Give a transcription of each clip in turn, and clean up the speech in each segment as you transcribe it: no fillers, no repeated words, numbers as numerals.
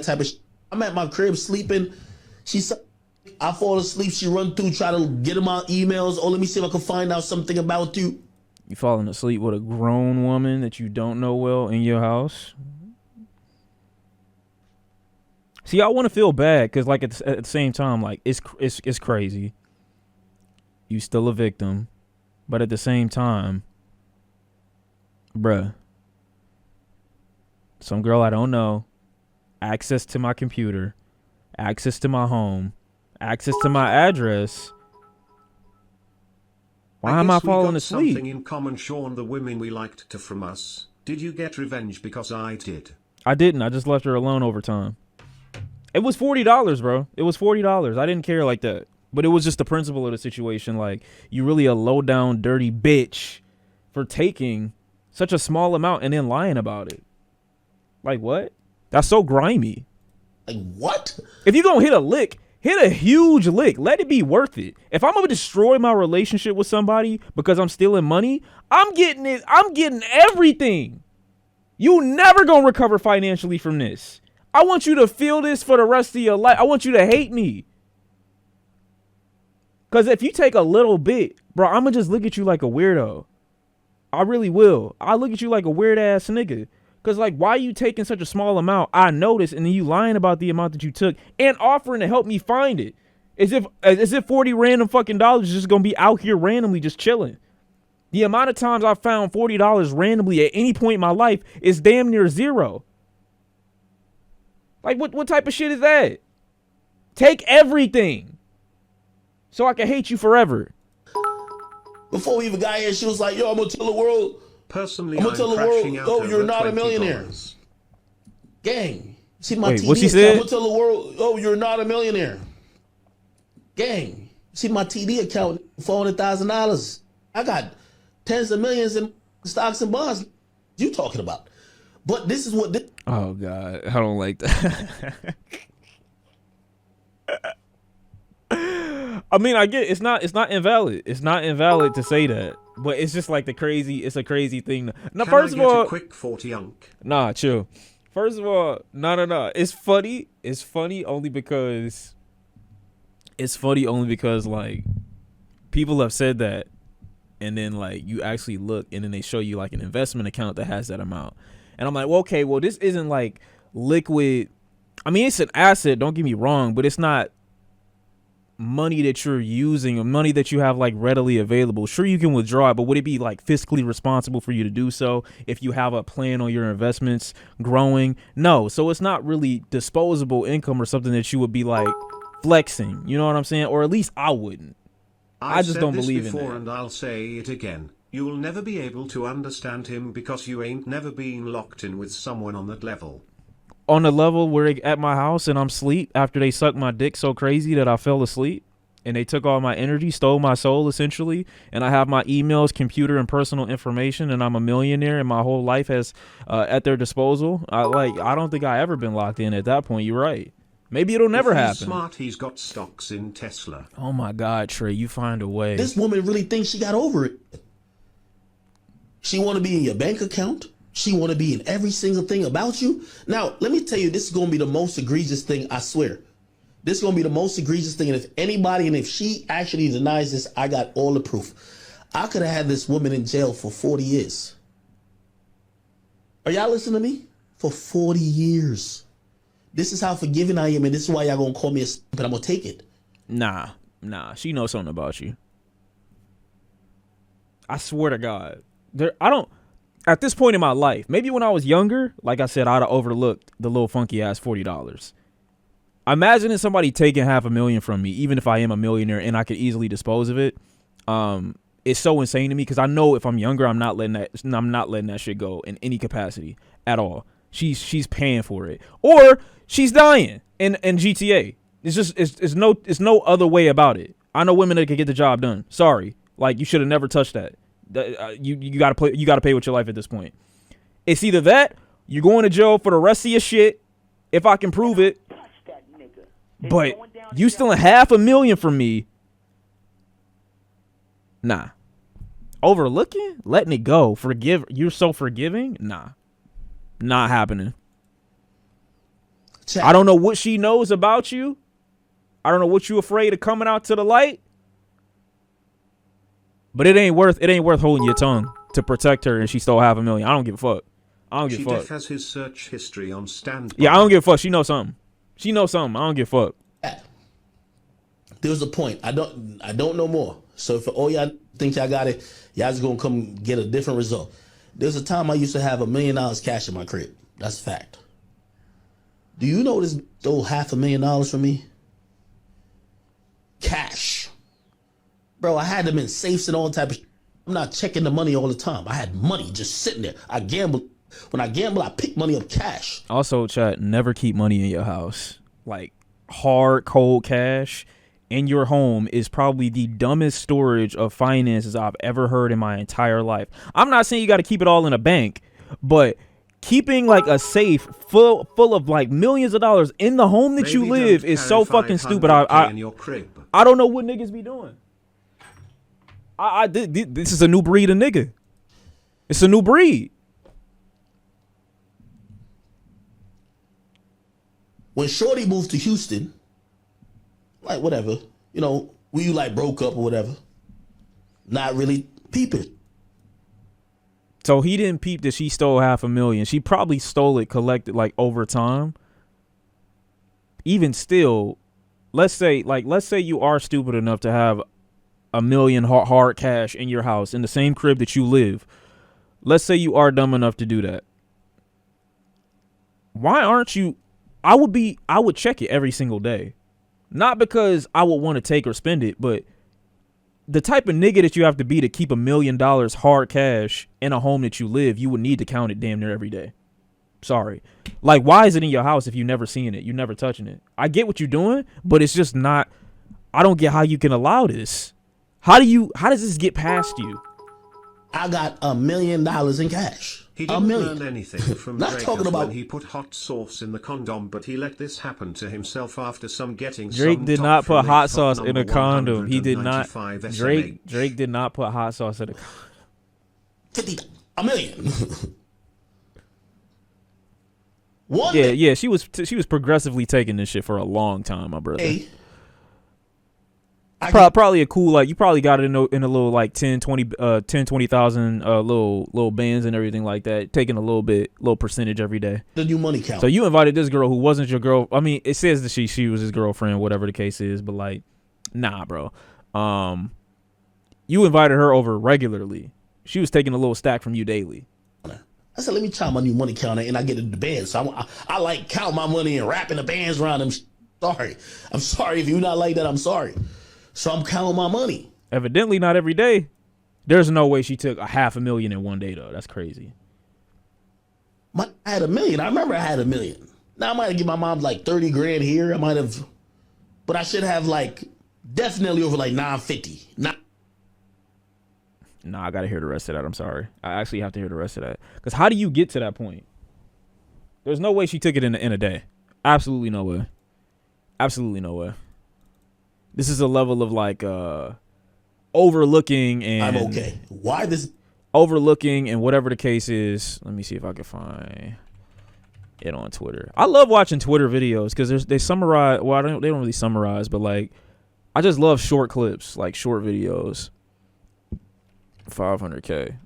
that type of shit. I'm at my crib sleeping. I fall asleep. She run through, try to get in my emails. Oh, let me see if I can find out something about you. You falling asleep with a grown woman that you don't know well in your house? See, I want to feel bad because, like, at the same time, like, it's crazy. You still a victim, but at the same time, bruh, some girl I don't know, access to my computer, access to my home, access to my address. Why am I falling asleep? Something in common, Sean. The women we liked to from us. Did you get revenge? Because I did. I didn't. I just left her alone over time. It was $40, bro. It was $40. I didn't care like that. But it was just the principle of the situation. Like, you really a low down, dirty bitch for taking such a small amount and then lying about it. Like, what? That's so grimy. Like, what? If you gonna hit a lick, hit a huge lick. Let it be worth it. If I'm gonna destroy my relationship with somebody because I'm stealing money, I'm getting it. I'm getting everything. You never gonna recover financially from this. I want you to feel this for the rest of your life. I want you to hate me. Because if you take a little bit, bro, I'm going to just look at you like a weirdo. I really will. I'll look at you like a weird ass nigga. Because, like, why are you taking such a small amount? I noticed, and then you lying about the amount that you took and offering to help me find it. As if 40 random fucking dollars is just going to be out here randomly just chilling. The amount of times I found $40 randomly at any point in my life is damn near zero. Like, what type of shit is that? Take everything so I can hate you forever. Before we even got here, she was like, yo, I'm going to tell the world. Personally, I'm going to tell the world, oh, you're not a millionaire. Gang. See my TD what she account. said? I'm going to tell the world, oh, you're not a millionaire. Gang. See my TD account, $400,000. I got tens of millions in stocks and bonds. You talking about? But this is what... Oh, God. I don't like that. I mean, I get it's not invalid. It's not invalid to say that. But it's just like it's a crazy thing. Now, first of all... a quick 40 unk? Nah, chill. First of all, no. It's funny. It's funny only because... like, people have said that. And then, like, you actually look and then they show you, like, an investment account that has that amount. And I'm like, well, okay, well, this isn't like liquid. I mean, it's an asset, don't get me wrong, but it's not money that you're using or money that you have like readily available. Sure, you can withdraw it, but would it be like fiscally responsible for you to do so if you have a plan on your investments growing? No. So it's not really disposable income or something that you would be like flexing. You know what I'm saying? Or at least I wouldn't. I just don't believe in that. And I'll say it again. You'll never be able to understand him because you ain't never been locked in with someone on that level. On the level where they at my house and I'm asleep after they sucked my dick so crazy that I fell asleep and they took all my energy, stole my soul essentially, and I have my emails, computer, and personal information, and I'm a millionaire and my whole life has at their disposal. I don't think I ever been locked in at that point. You're right. Maybe it'll never happen. He's smart. He's got stocks in Tesla. Oh my God, Trey, you find a way. This woman really thinks she got over it. She want to be in your bank account. She want to be in every single thing about you. Now, let me tell you, this is going to be the most egregious thing, I swear. This is going to be the most egregious thing. And if she actually denies this, I got all the proof. I could have had this woman in jail for 40 years. Are y'all listening to me? For 40 years. This is how forgiving I am, and this is why y'all going to call me a but I'm going to take it. Nah. She knows something about you. I swear to God. At this point in my life, maybe when I was younger, like I said, I'd have overlooked the little funky ass $40. Imagining somebody taking $500,000 from me, even if I am a millionaire and I could easily dispose of it, it's so insane to me because I know if I'm younger, I'm not letting that shit go in any capacity at all. She's paying for it, or she's dying in GTA. It's no other way about it. I know women that can get the job done. Sorry, like you should have never touched that. You gotta pay with your life at this point. It's either that you're going to jail for the rest of your shit if I can prove it, but you stealing $500,000 from me. Nah. Overlooking, letting it go, you're so forgiving. Nah, not happening. Chat. I don't know what she knows about you. I don't know what you afraid of coming out to the light. But it ain't worth holding your tongue to protect her, and she stole $500,000. I don't give a fuck. I don't give a fuck. She has his search history on standby. Yeah, I don't give a fuck. She knows something. She knows something. I don't give a fuck. There was a point. I don't know more. So for all y'all think y'all got it, y'all just gonna come get a different result. There's a time I used to have $1 million cash in my crib. That's a fact. Do you know this stole $500,000 from me? Cash. Bro, I had them in safes and all type of shit. I'm not checking the money all the time. I had money just sitting there. I gamble. When I gamble, I pick money up cash. Also, chat, never keep money in your house. Like, hard, cold cash in your home is probably the dumbest storage of finances I've ever heard in my entire life. I'm not saying you got to keep it all in a bank, but keeping like a safe full of like millions of dollars in the home that you live is so fucking stupid. I don't know what niggas be doing. This is a new breed of nigga. It's a new breed. When Shorty moved to Houston, like whatever, we like broke up or whatever. Not really peeping. So he didn't peep that she stole $500,000. She probably stole it collected like over time. Even still, let's say you are stupid enough to have $1 million hard cash in your house in the same crib that you live. Let's say you are dumb enough to do that. Why aren't you? I would check it every single day. Not because I would want to take or spend it, but the type of nigga that you have to be to keep $1 million hard cash in a home that you live, you would need to count it damn near every day. Sorry. Like, why is it in your house if you never seeing it? You never touching it. I get what you're doing, but it's just not. I don't get how you can allow this. How does this get past you? I got $1 million in cash. He didn't learn anything from Not Drake talking about when he put hot sauce in the condom, but he let this happen to himself after getting Drake some did top not put from hot the sauce top in a number condom. He did not. 195 Drake did not put hot sauce in a condom. 50, $1 million. Yeah. She was progressively taking this shit for a long time, my brother. Hey, probably a cool, like, you probably got it in a little like 20,000 little bands and everything like that, taking a little percentage every day. The new money count. So you invited this girl who wasn't your girl. I mean, it says that she was his girlfriend, whatever the case is, but like, nah, bro. You invited her over regularly. She was taking a little stack from you daily. I said, let me count my new money counter, and I get into the bands. So I like count my money and wrapping the bands around them. I'm sorry if you're not like that. I'm sorry. So I'm counting my money. Evidently not every day. There's no way she took $500,000 in one day, though. That's crazy. I had $1 million. I remember I had $1 million. Now I might have given my mom like 30 grand here. I might have, but I should have like definitely over like 950. Nah, I gotta hear the rest of that. I'm sorry. I actually have to hear the rest of that. Because how do you get to that point? There's no way she took it in a day. Absolutely no way. Absolutely no way. This is a level of like overlooking and I'm okay. Why this? Overlooking and whatever the case is. Let me see if I can find it on Twitter. I love watching Twitter videos because they summarize. Well, they don't really summarize, but like I just love short clips, like short videos. 500K.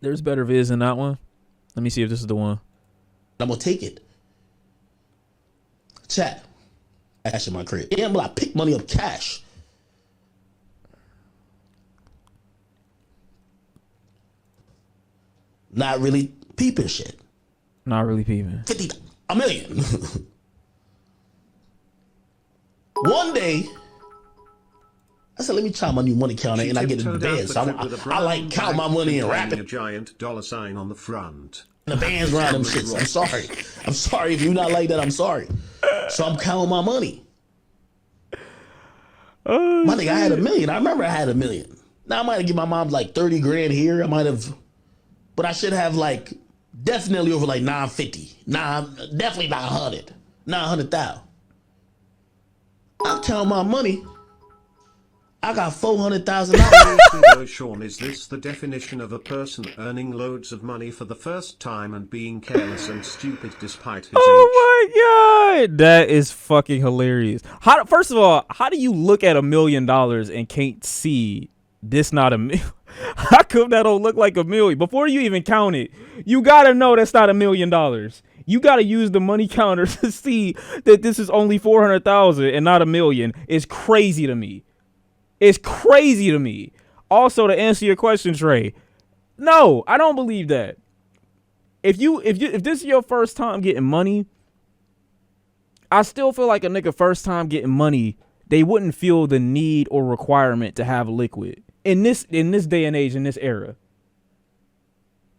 There's better vids than that one. Let me see if this is the one. I'm gonna take it. Chat. Cash in my crib. Gamble, I pick money up cash. Not really peeping shit. Not really peeping. $1 million. One day, I said, let me count my new money counter, and I get in the bed. So I like count my money and wrap it. A giant $sign on the front. The bands around them shits. I'm sorry. I'm sorry if you're not like that. I'm sorry. So I'm counting my money. Oh, my nigga, I had $1 million. I remember I had $1 million. Now I might have given my mom like 30 grand here. I might have, but I should have like definitely over like 950. Definitely 900. 900,000. I count my money. I got $400,000. Seriously though, Sean, is this the definition of a person earning loads of money for the first time and being careless and stupid despite his age? Oh my god, that is fucking hilarious. First of all, how do you look at $1 million and can't see this not a million? How come that don't look like $1 million? Before you even count it, you gotta know that's not $1 million. You gotta use the money counter to see that this is only 400,000 and not $1 million. It's crazy to me. It's crazy to me. Also, to answer your question, Trey, no, I don't believe that. If this is your first time getting money, I still feel like a nigga first time getting money, they wouldn't feel the need or requirement to have liquid in this day and age, in this era.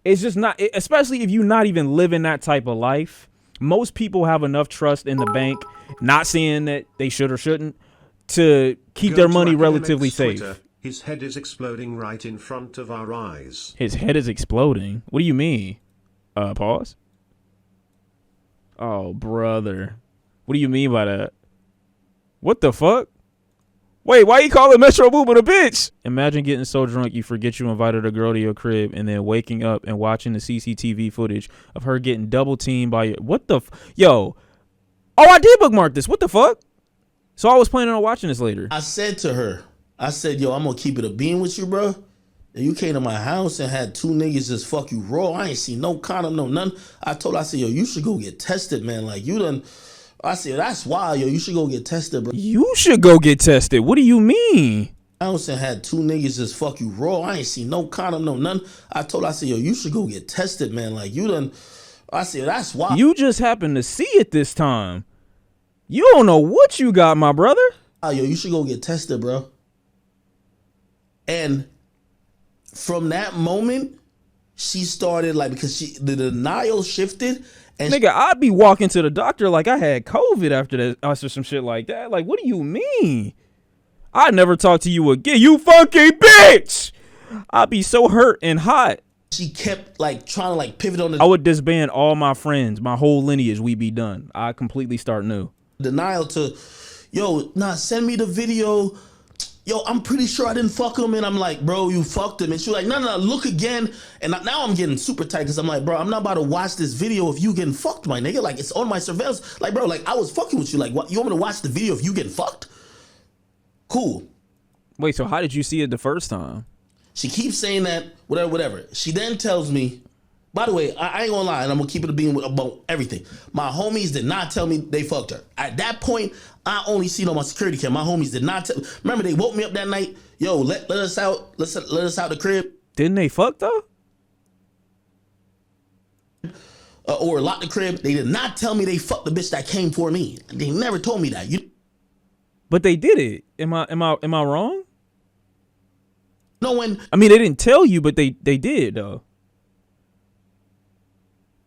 It's just not, especially if you're not even living that type of life. Most people have enough trust in the bank, not saying that they should or shouldn't, to keep their money relatively safe. Twitter. His head is exploding right in front of our eyes. His head is exploding? What do you mean? Pause. Oh, brother. What do you mean by that? What the fuck? Wait, why you calling Metro Boomin a bitch? Imagine getting so drunk you forget you invited a girl to your crib and then waking up and watching the CCTV footage of her getting double teamed by your... What the... Yo. Oh, I did bookmark this. What the fuck? So I was planning on watching this later. I said to her, I said, yo, I'm gonna keep it a bean with you, bro. And you came to my house and had two niggas just fuck you raw. I ain't seen no condom, no none. I told her, I said, yo, you should go get tested, man. Like, you done... I said, that's wild, yo. You should go get tested, bro. You should go get tested. What do you mean? House and had two niggas just fuck you raw. I ain't seen no condom, no none. I told her, I said, yo, you should go get tested, man. Like, you done... I said, that's wild. You just happened to see it this time. You don't know what you got, my brother. Yo, you should go get tested, bro. And from that moment, she started like, because the denial shifted. And nigga, I'd be walking to the doctor like I had COVID after some shit like that. Like, what do you mean? I'd never talk to you again, you fucking bitch. I'd be so hurt and hot. She kept like trying to like pivot on the... I would disband all my friends, my whole lineage. We be done. I completely start new. Denial to, yo, nah, send me the video. Yo, I'm pretty sure I didn't fuck him. And I'm like, bro, you fucked him. And she was like, no, look again. And now I'm getting super tight because I'm like, bro, I'm not about to watch this video of you getting fucked, my nigga. Like, it's on my surveillance. Like, bro, like, I was fucking with you. Like, what? You want me to watch the video of you getting fucked? Cool. Wait, so how did you see it the first time? She keeps saying that, whatever. She then tells me, by the way, I ain't gonna lie, and I'm gonna keep it being about everything. My homies did not tell me they fucked her. At that point, I only seen on my security cam. My homies did not tell. Remember, they woke me up that night. Yo, let us out. Let us out the crib. Didn't they fuck though? Or lock the crib. They did not tell me they fucked the bitch that came for me. They never told me that. But they did it. Am I wrong? No one. I mean, they didn't tell you, but they did though.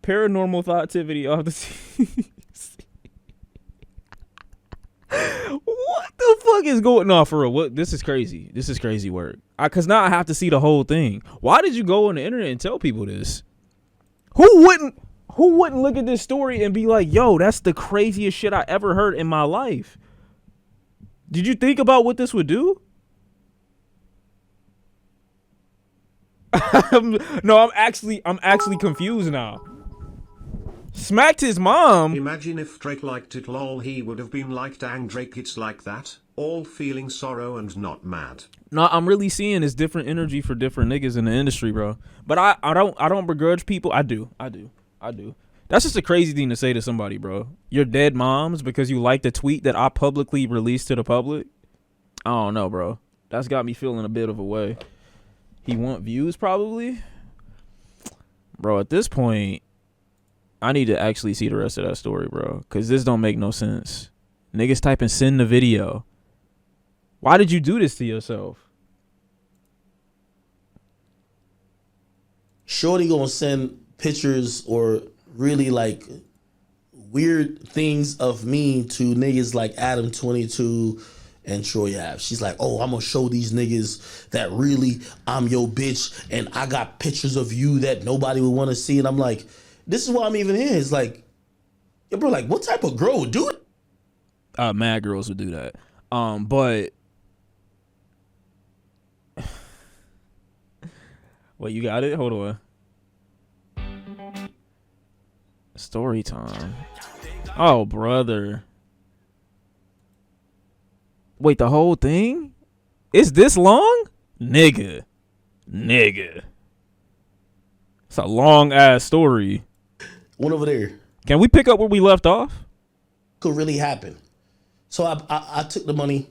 Paranormal Thoughtivity off the CC. What the fuck is going on for real? What? This is crazy. This is crazy work. Cause now I have to see the whole thing. Why did you go on the internet and tell people this? Who wouldn't look at this story and be like, yo, that's the craziest shit I ever heard in my life? Did you think about what this would do? No, I'm actually confused now. Smacked his mom. Imagine if Drake liked it, lol, he would have been like, dang, Drake, it's like that, all feeling sorrow and not mad. No, I'm really seeing this different energy for different niggas in the industry, bro. But I don't begrudge people. I do. That's just a crazy thing to say to somebody, bro. You're dead moms because you liked a tweet that I publicly released to the public. I don't know, bro. That's got me feeling a bit of a way. He want views probably. Bro, at this point, I need to actually see the rest of that story, bro. Because this don't make no sense. Niggas typing send the video. Why did you do this to yourself? Shorty gonna send pictures or really like weird things of me to niggas like Adam22 and Troy Ave. She's like, oh, I'm gonna show these niggas that really I'm your bitch and I got pictures of you that nobody would want to see. And I'm like, this is why I'm even here. It's like, yo, bro, like, what type of girl would do it? Mad girls would do that. But Wait, you got it? Hold on. Story time. Oh, brother. Wait, the whole thing? It's this long? Nigga. It's a long ass story. One over there. Can we pick up where we left off? Could really happen. So I took the money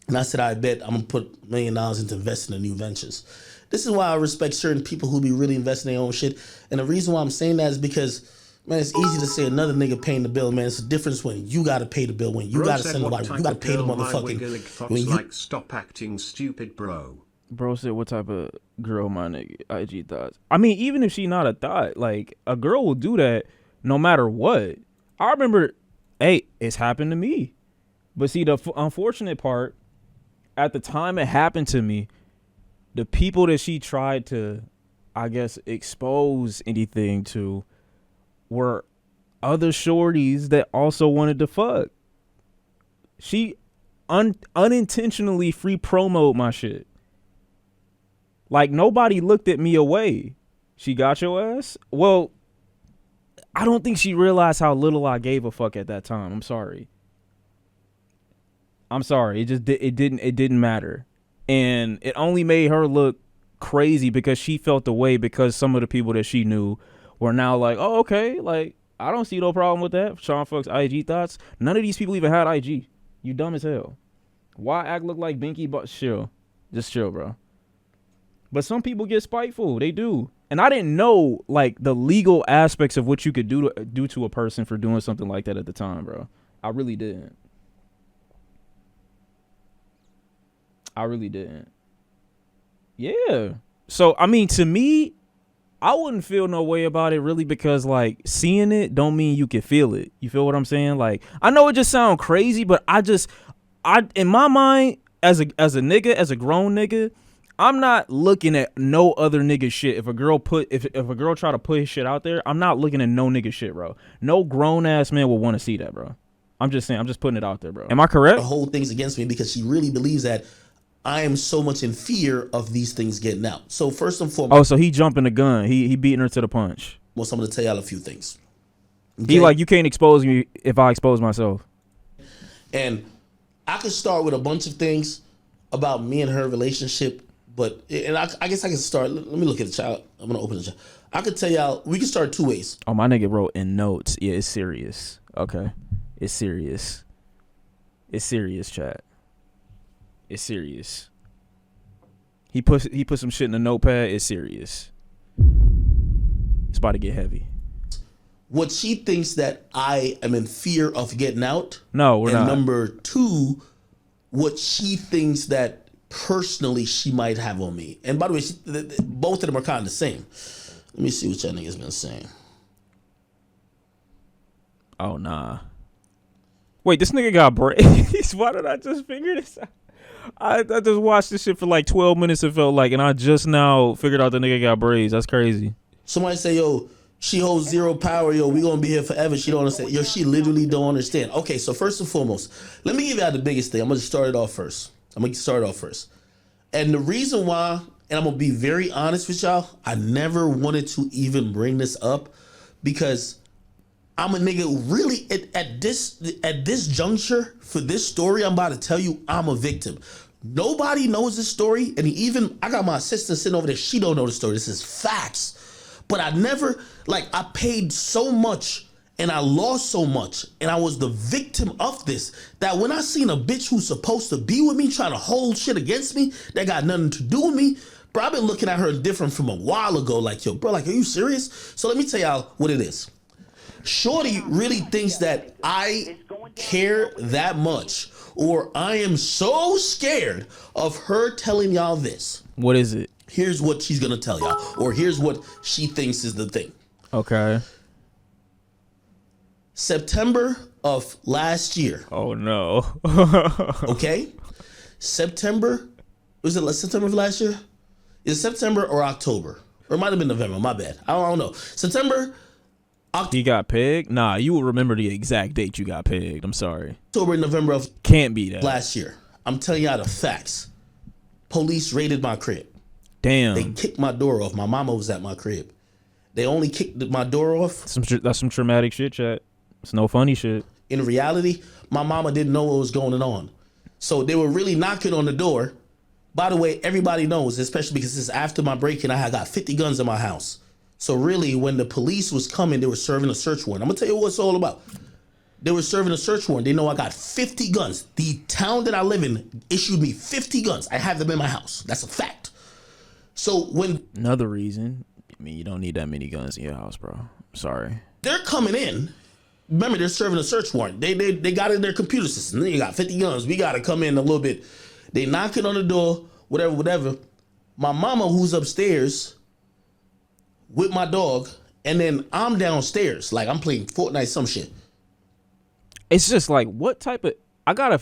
and I said, I bet I'm gonna put $1 million into investing in new ventures. This is why I respect certain people who be really investing in their own shit. And the reason why I'm saying that is because, man, it's easy to say another nigga paying the bill, man. It's the difference when you gotta pay the bill, when you gotta send nobody, you gotta pay the motherfucking. When you like, stop acting stupid, bro. Bro said, what type of girl my nigga IG thoughts? I mean, even if she not a thought, like, a girl will do that no matter what. I remember, hey, it's happened to me. But see, the unfortunate part, at the time it happened to me, the people that she tried to, I guess, expose anything to were other shorties that also wanted to fuck. She unintentionally free promoted my shit. Like, nobody looked at me away. She got your ass? Well, I don't think she realized how little I gave a fuck at that time. I'm sorry. It didn't matter. And it only made her look crazy because she felt the way because some of the people that she knew were now like, oh, okay, like, I don't see no problem with that. Sean Fuck's IG thoughts. None of these people even had IG. You dumb as hell. Why act look like Binky? But chill. Just chill, bro. But some people get spiteful. They do. And I didn't know, like, the legal aspects of what you could do to a person for doing something like that at the time, bro. I really didn't. Yeah. So, I mean, to me, I wouldn't feel no way about it really because, like, seeing it don't mean you can feel it. You feel what I'm saying? Like, I know it just sounds crazy, but I in my mind, as a nigga, as a grown nigga, I'm not looking at no other nigga shit. If a girl try to put his shit out there, I'm not looking at no nigga shit, bro. No grown ass man will want to see that, bro. I'm just saying, I'm just putting it out there, bro. Am I correct? The whole thing's against me because she really believes that I am so much in fear of these things getting out. So first and foremost, oh, so he jumping the gun. He beating her to the punch. I'm going to tell y'all a few things. Okay? He like, you can't expose me if I expose myself. And I could start with a bunch of things about me and her relationship. But, and I guess I can start, let me look at the child. I'm going to open the child. I could tell y'all, we can start two ways. Oh, my nigga wrote in notes. Yeah, it's serious. Okay. It's serious. It's serious, chat. It's serious. He put some shit in the notepad. It's serious. It's about to get heavy. What she thinks that I am in fear of getting out. No, we're not. And number two, what she thinks that personally she might have on me. And by the way, both of them are kind of the same. Let me see what y'all niggas been saying. Oh, nah. Wait, this nigga got braids? Why did I just figure this out? I just watched this shit for like 12 minutes, it felt like, and I just now figured out the nigga got braids. That's crazy. Somebody say, yo, she holds zero power. Yo, we gonna be here forever. She don't understand. Yo, she literally don't understand. Okay, so first and foremost, let me give y'all the biggest thing. I'm gonna start it off first. And the reason why, and I'm gonna be very honest with y'all, I never wanted to even bring this up because I'm a nigga really at this juncture for this story I'm about to tell you, I'm a victim. Nobody knows this story, and I got my assistant sitting over there, she don't know the story. This is facts. But I never, I paid so much and I lost so much, and I was the victim of this, that when I seen a bitch who's supposed to be with me trying to hold shit against me that got nothing to do with me, bro, I've been looking at her different from a while ago. Like, yo, bro, are you serious? So let me tell y'all what it is. Shorty really thinks that I care that much, or I am so scared of her telling y'all this. What is it? Here's what she's gonna tell y'all, or here's what she thinks is the thing. Okay. September of last year. Oh no. Okay? September of last year? Is it September or October? Or it might have been November, my bad. I don't know. September. He got pegged? Nah, you will remember the exact date you got pegged. I'm sorry. October and November of can't be that last year. I'm telling y'all the facts. Police raided my crib. Damn. They kicked my door off. My mama was at my crib. They only kicked my door off. That's some traumatic shit, chat. It's no funny shit. In reality, my mama didn't know what was going on. So they were really knocking on the door. By the way, everybody knows, especially because this is after my break-in, I had got 50 guns in my house. So really, when the police was coming, they were serving a search warrant. I'm going to tell you what it's all about. They were serving a search warrant. They know I got 50 guns. The town that I live in issued me 50 guns. I have them in my house. That's a fact. So when... Another reason, I mean, you don't need that many guns in your house, bro. Sorry. They're coming in. Remember, they're serving a search warrant. They got in their computer system. They got 50 guns. We got to come in a little bit. They knocking on the door, whatever. My mama, who's upstairs with my dog, and then I'm downstairs. Like, I'm playing Fortnite, some shit. It's just like, what type of... I gotta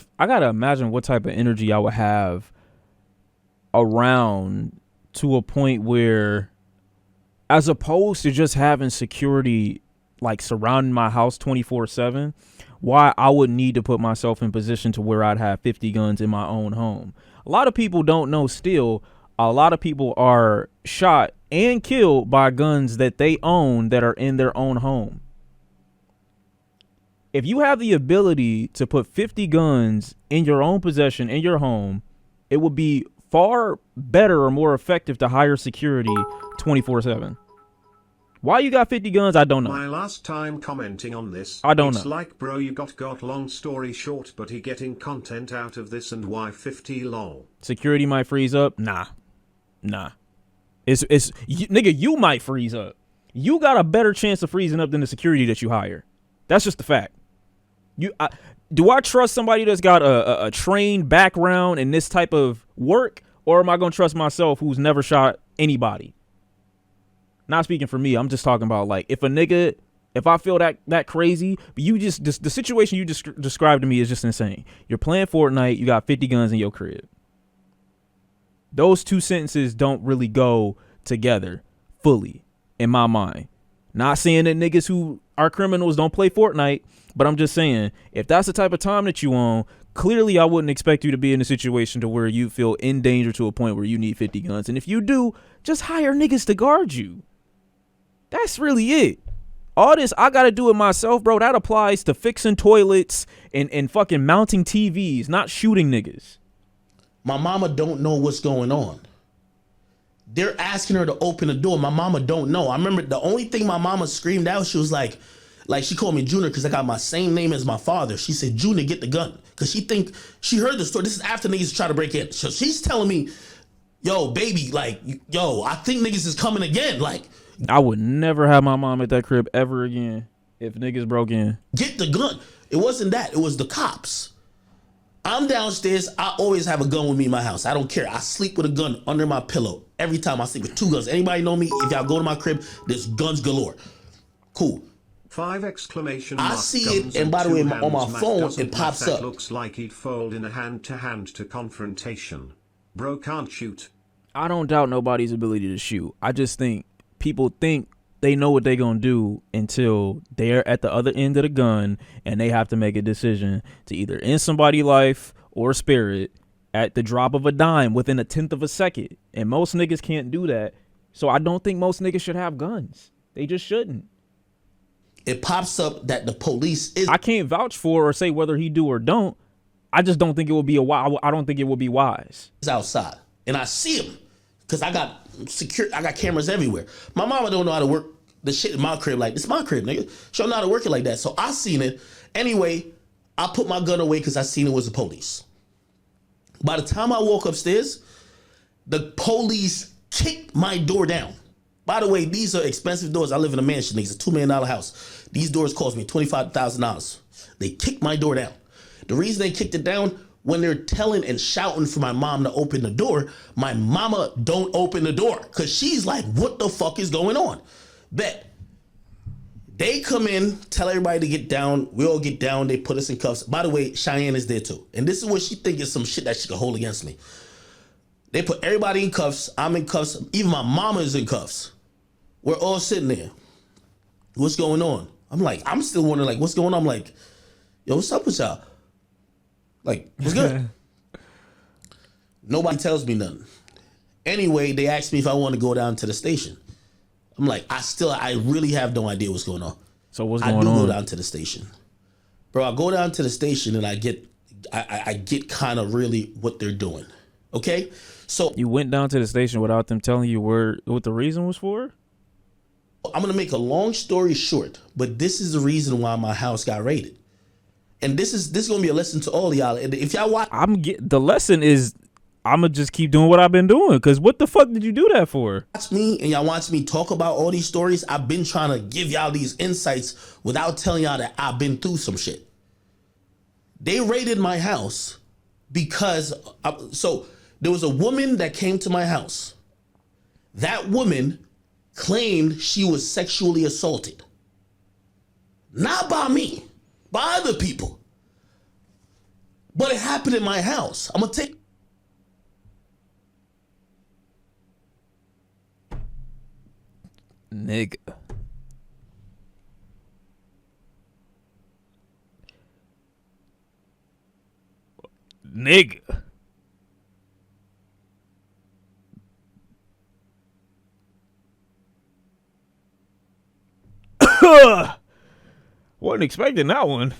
imagine what type of energy I would have around to a point where, as opposed to just having security like surrounding my house 24/7, why I would need to put myself in position to where I'd have 50 guns in my own home. A lot of people don't know still, a lot of people are shot and killed by guns that they own that are in their own home. If you have the ability to put 50 guns in your own possession in your home, it would be far better or more effective to hire security 24/7. Why you got 50 guns, I don't know. My last time commenting on this, I don't it's know. like, bro, you got long story short, but he getting content out of this and why 50 lol. Security might freeze up. Nah. Nigga, you might freeze up. You got a better chance of freezing up than the security that you hire. That's just the fact. Do I trust somebody that's got a trained background in this type of work, or am I gonna trust myself who's never shot anybody? Not speaking for me, I'm just talking about, like, if I feel that crazy, but the situation you described to me is just insane. You're playing Fortnite, you got 50 guns in your crib. Those two sentences don't really go together fully in my mind. Not saying that niggas who are criminals don't play Fortnite, but I'm just saying, if that's the type of time that you on, clearly I wouldn't expect you to be in a situation to where you feel in danger to a point where you need 50 guns. And if you do, just hire niggas to guard you. That's really it. All this I gotta do it myself, bro. That applies to fixing toilets and fucking mounting TVs, not shooting niggas. My mama don't know what's going on. They're asking her to open the door. My mama don't know. I remember the only thing my mama screamed out, she was like she called me Junior because I got my same name as my father. She said, Junior, get the gun. Because she heard the story. This is after niggas try to break in. So she's telling me, yo, baby, like, yo, I think niggas is coming again. Like, I would never have my mom at that crib ever again if niggas broke in. get the gun. It wasn't that. It was the cops. I'm downstairs. I always have a gun with me in my house. I don't care. I sleep with a gun under my pillow. Every time I sleep with 2 guns. Anybody know me? If y'all go to my crib, there's guns galore. Cool. 5 exclamation I mark see guns it, and by the way, two on my hands. Matt phone, doesn't it pops like that. up. Looks like he'd fold in a hand-to-hand to confrontation. Bro can't shoot. I don't doubt nobody's ability to shoot. I just think people think they know what they're going to do until they're at the other end of the gun and they have to make a decision to either end somebody's life or spare it at the drop of a dime within a 1/10 of a second. And most niggas can't do that. So I don't think most niggas should have guns. They just shouldn't. It pops up that the police is I can't vouch for or say whether he do or don't. I just don't think it would be I don't think it would be wise. outside. And I see him because I got cameras everywhere. My mama don't know how to work the shit in my crib. Like, it's my crib, nigga. She don't know how to work it like that. So I seen it. Anyway, I put my gun away because I seen it was the police. By the time I walk upstairs, the police kicked my door down. By the way, these are expensive doors. I live in a mansion, niggas. It's a $2 million house. These doors cost me $25,000. They kicked my door down. The reason they kicked it down, when they're telling and shouting for my mom to open the door, my mama don't open the door because she's like, what the fuck is going on? Bet. They come in, tell everybody to get down. We all get down. They put us in cuffs. By the way, Cheyenne is there too. And this is what she thinks is some shit that she can hold against me. They put everybody in cuffs. I'm in cuffs. Even my mama is in cuffs. We're all sitting there. What's going on? I'm still wondering, like, what's going on? I'm like, yo, what's up with y'all? Like, what's good? Nobody tells me nothing. Anyway, they asked me if I want to go down to the station. I'm like, I really have no idea what's going on. So what's I going do on? go down to the station, bro. I go down to the station and I get kind of really what they're doing. Okay, so You went down to the station without them telling you what the reason was for? I'm gonna make a long story short, but this is the reason why my house got raided, and this is gonna be a lesson to all y'all. And if y'all watch The lesson is I'm gonna just keep doing what I've been doing. Because what the fuck did you do that for? me and y'all watch me talk about all these stories, I've been trying to give y'all these insights without telling y'all that I've been through some shit. They raided my house because so there was a woman that came to my house. That woman claimed she was sexually assaulted. Not by me, by other people. But it happened in my house. I'm gonna take Nigga. Nigga. Wasn't expecting that one.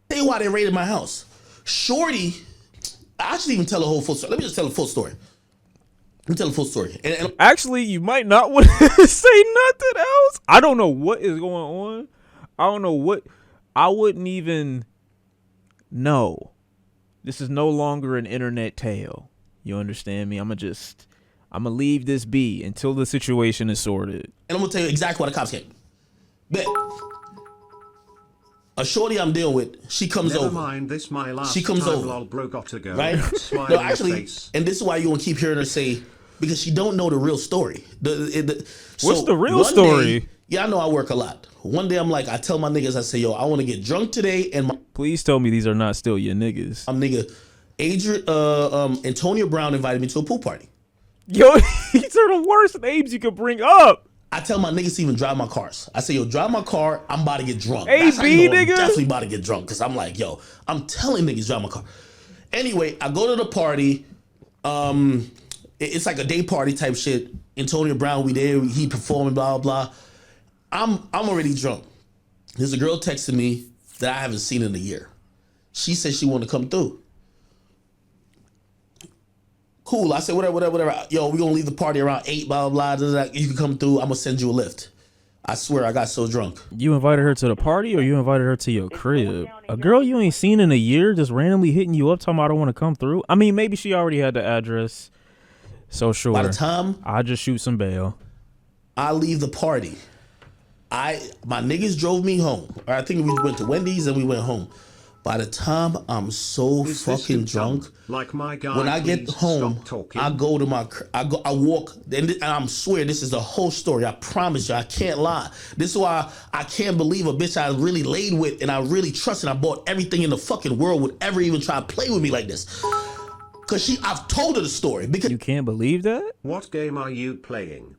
tell you why they raided my house. Shorty, I should even tell a whole full story. Let me just tell a full story. Let me tell a full story. And Actually, you might not want to say nothing else. I don't know what is going on. I don't know what. I wouldn't even know. This is no longer an internet tale. You understand me? I'm going to leave this be until the situation is sorted. I'm going to tell you exactly why the cops came. Bet. A shorty I'm dealing with, she comes Never over. mind this, my last She comes time, over. lol, bro, got to go. Right? Smile No, in your actually, face. and this is why you want to keep hearing her say, because she don't know the real story. What's the real one story? Day, yeah, I know I work a lot. One day I'm like, I tell my niggas, I say, yo, I want to get drunk today, and my Please tell me these are not still your niggas. nigga, Antonio Brown invited me to a pool party. Yo, these are the worst names you could bring up. I tell my niggas to even drive my cars. I say, yo, drive my car. I'm about to get drunk. AB, That's how you know I'm nigga? definitely about to get drunk. Because I'm like, yo, I'm telling niggas drive my car. Anyway, I go to the party. It's like a day party type shit. Antonio Brown, we there. He performing, blah, blah, blah. I'm already drunk. There's a girl texting me that I haven't seen in a year. She said she wanted to come through. Cool. I said, whatever. Yo, we gonna leave the party around 8, blah, blah, blah. You can come through. I'm gonna send you a lift. I swear I got so drunk. You invited her to the party or you invited her to your crib? A girl you ain't seen in a year just randomly hitting you up talking about I don't want to come through? I mean, maybe she already had the address. So sure. By the time I'll just shoot some bail. I leave the party, my niggas drove me home. Or I think we went to Wendy's and we went home. By the time I'm so Is this fucking you, Tom? drunk, Like my guy, when I get please home, stop talking. I go to I walk, and I swear this is the whole story. I promise you, I can't lie. This is why I can't believe a bitch I really laid with and I really trusted. I bought everything in the fucking world would ever even try to play with me like this. Cause I've told her the story because You can't believe that? What game are you playing?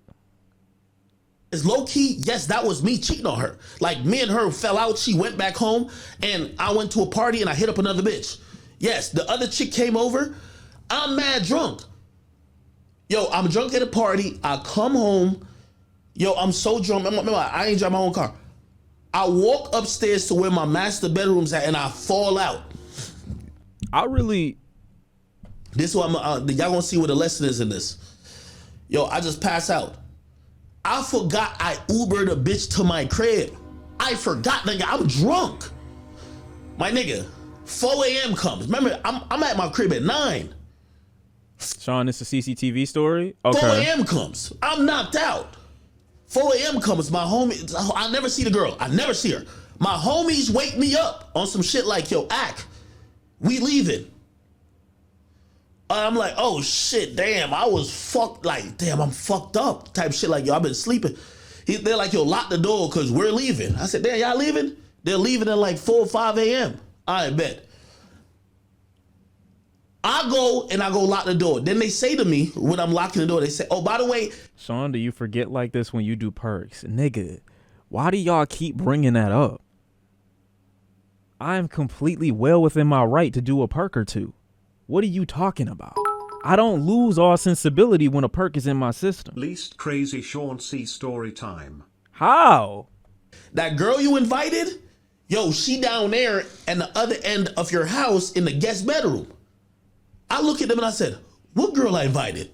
it's low key. Yes, that was me cheating on her. Like me and her fell out. She went back home, and I went to a party and I hit up another bitch. Yes, the other chick came over. I'm mad drunk. Yo, I'm drunk at a party. I come home. Yo, I'm so drunk. Remember, I ain't drive my own car. I walk upstairs to where my master bedroom's at, and I fall out. This is why y'all gonna see what the lesson is in this. Yo, I just pass out. I forgot I Ubered a bitch to my crib. I forgot, nigga. I'm drunk. My nigga, 4 a.m. comes. Remember, I'm at my crib at 9. Sean, this is a CCTV story? 4 Okay. a.m. comes. I'm knocked out. 4 a.m. comes. My homie, I never see the girl. I never see her. My homies wake me up on some shit like, yo, we leaving. I'm like, oh shit, damn, I was fucked, like, damn, I'm fucked up, type shit, like, yo, I've been sleeping. They're like, yo, lock the door, because we're leaving. I said, damn, y'all leaving? They're leaving at like 4 or 5 a.m. I bet. I go lock the door. Then they say to me, when I'm locking the door, they say, oh, by the way. Sean, do you forget like this when you do perks? Nigga, why do y'all keep bringing that up? I am completely well within my right to do a perk or two. What are you talking about? I don't lose all sensibility when a perk is in my system. Least crazy Sean C story time. How? That girl you invited, yo, she down there at the other end of your house in the guest bedroom. I look at them and I said, what girl I invited?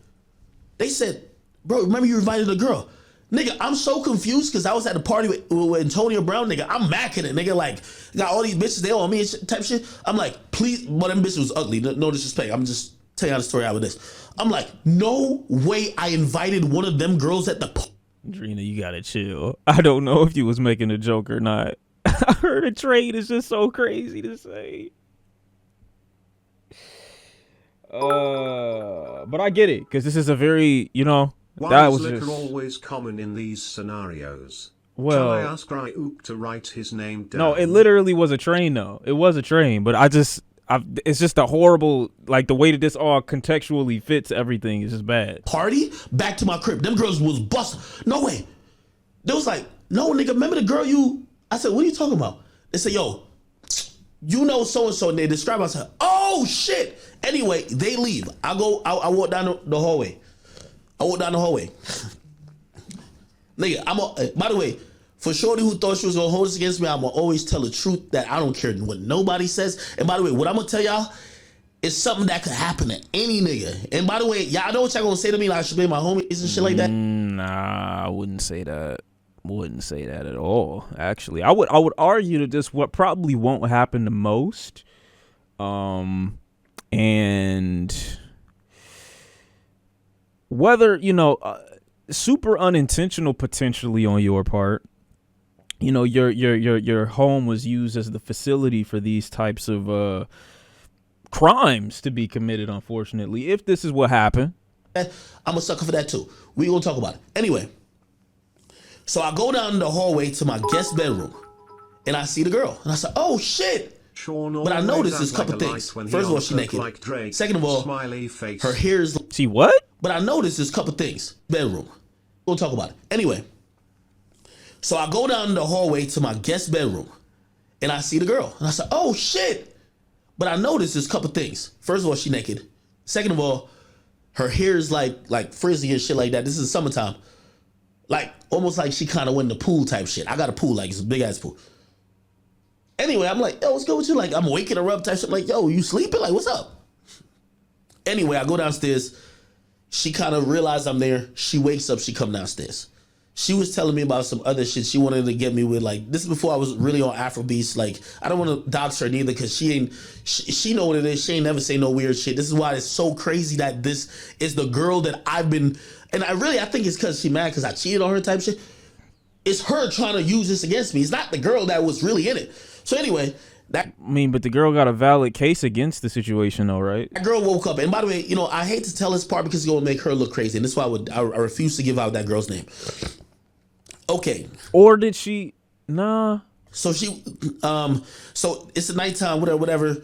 They said, bro, remember you invited a girl. Nigga, I'm so confused because I was at the party with Antonio Brown. Nigga, I'm macking it. Nigga, like, got all these bitches, they on me and shit, type shit. I'm like, please, but them bitches was ugly. No disrespect. I'm just telling you how the story out with this. I'm like, no way I invited one of them girls at the Drina, you gotta chill. I don't know if you was making a joke or not. I heard a trade is just so crazy to say. But I get it, because this is a very, Why that is was liquor just always common in these scenarios? well. Can I ask Ryuk to write his name down? No, it literally was a train though. It was a train, but it's just a horrible, like the way that this all contextually fits everything is just bad. party back to my crib. Them girls was busting. No way. They was like, no, nigga, remember the girl you... I said, what are you talking about? They said, yo, you know so-and-so, and they describe us. I said, oh, shit. Anyway, they leave. I walk down the hallway. Nigga, by the way, for shorty who thought she was gonna hold this against me, I'm gonna always tell the truth that I don't care what nobody says. And by the way, what I'm gonna tell y'all is something that could happen to any nigga. And by the way, y'all know what y'all gonna say to me, like I should be my homies and shit like that? Nah, I wouldn't say that. Wouldn't say that at all. Actually, I would argue that this what probably won't happen the most. And whether, super unintentional potentially on your part, your home was used as the facility for these types of crimes to be committed, unfortunately, if this is what happened. I'm a sucker for that too. We gonna talk about it. Anyway, so I go down the hallway to my guest bedroom and I see the girl. And I said, oh shit. Sean But I always noticed acts this couple like a things. light when First he of all, she answers naked. like Drake. Second of all, Smiley face. her hair is... See what? But I noticed this couple things. Bedroom. We'll talk about it. Anyway, so I go down the hallway to my guest bedroom and I see the girl. And I said, oh shit. But I noticed this couple things. First of all, she naked. Second of all, her hair is like frizzy and shit like that. This is summertime. Like, almost like she kind of went in the pool type shit. I got a pool, like it's a big ass pool. Anyway, I'm like, yo, what's good with you? Like, I'm waking her up type shit. I'm like, yo, you sleeping? Like, what's up? Anyway, I go downstairs. She kind of realized I'm there. She wakes up. She come downstairs. She was telling me about some other shit she wanted to get me with. Like, this is before I was really on Afrobeats. Like, I don't want to dox her neither because she know what it is. She ain't never say no weird shit. This is why it's so crazy that this is the girl that I've been... And I think it's because she mad because I cheated on her type shit. It's her trying to use this against me. It's not the girl that was really in it. So anyway, but the girl got a valid case against the situation, though, right? that girl woke up. And by the way, I hate to tell this part because it's going to make her look crazy. And this is why I refuse to give out that girl's name. Okay. Or did she? Nah. So she, so it's the nighttime, whatever.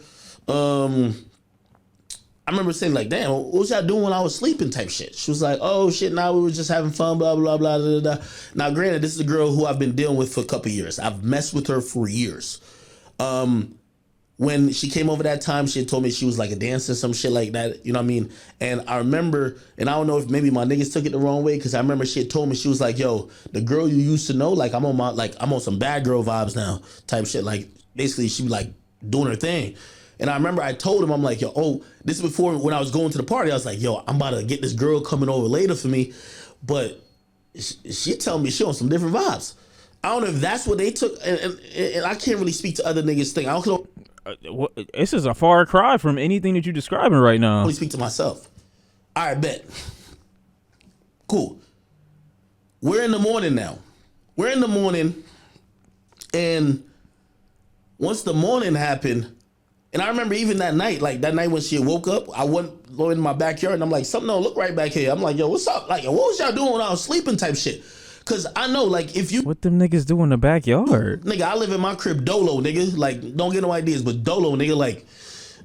I remember saying like, damn, what was y'all doing when I was sleeping type shit? She was like, oh shit, now we were just having fun, blah, blah, blah, blah, blah. Now, granted, this is a girl who I've been dealing with for a couple of years. I've messed with her for years. When she came over that time, she had told me she was like a dancer, some shit like that, you know what I mean? And I remember, and I don't know if maybe my niggas took it the wrong way, because I remember she had told me, she was like, yo, the girl you used to know, like I'm on some bad girl vibes now type shit. Like basically she be like doing her thing. And I remember I told him, I'm like, yo, this is before when I was going to the party. I was like, yo, I'm about to get this girl coming over later for me. But she telling me she on some different vibes. I don't know if that's what they took. And I can't really speak to other niggas' thing. I don't know. This is a far cry from anything that you're describing right now. I only speak to myself. All right, bet. Cool. We're in the morning now. We're in the morning. And once the morning happened, and I remember even that night, like that night when she woke up, I went in my backyard and I'm like, something don't look right back here. I'm like, yo, what's up? Like, what was y'all doing when I was sleeping type shit? Cause I know, like, if you... What them niggas do in the backyard? Nigga, I live in my crib dolo, nigga. Like, don't get no ideas, but dolo, nigga, like...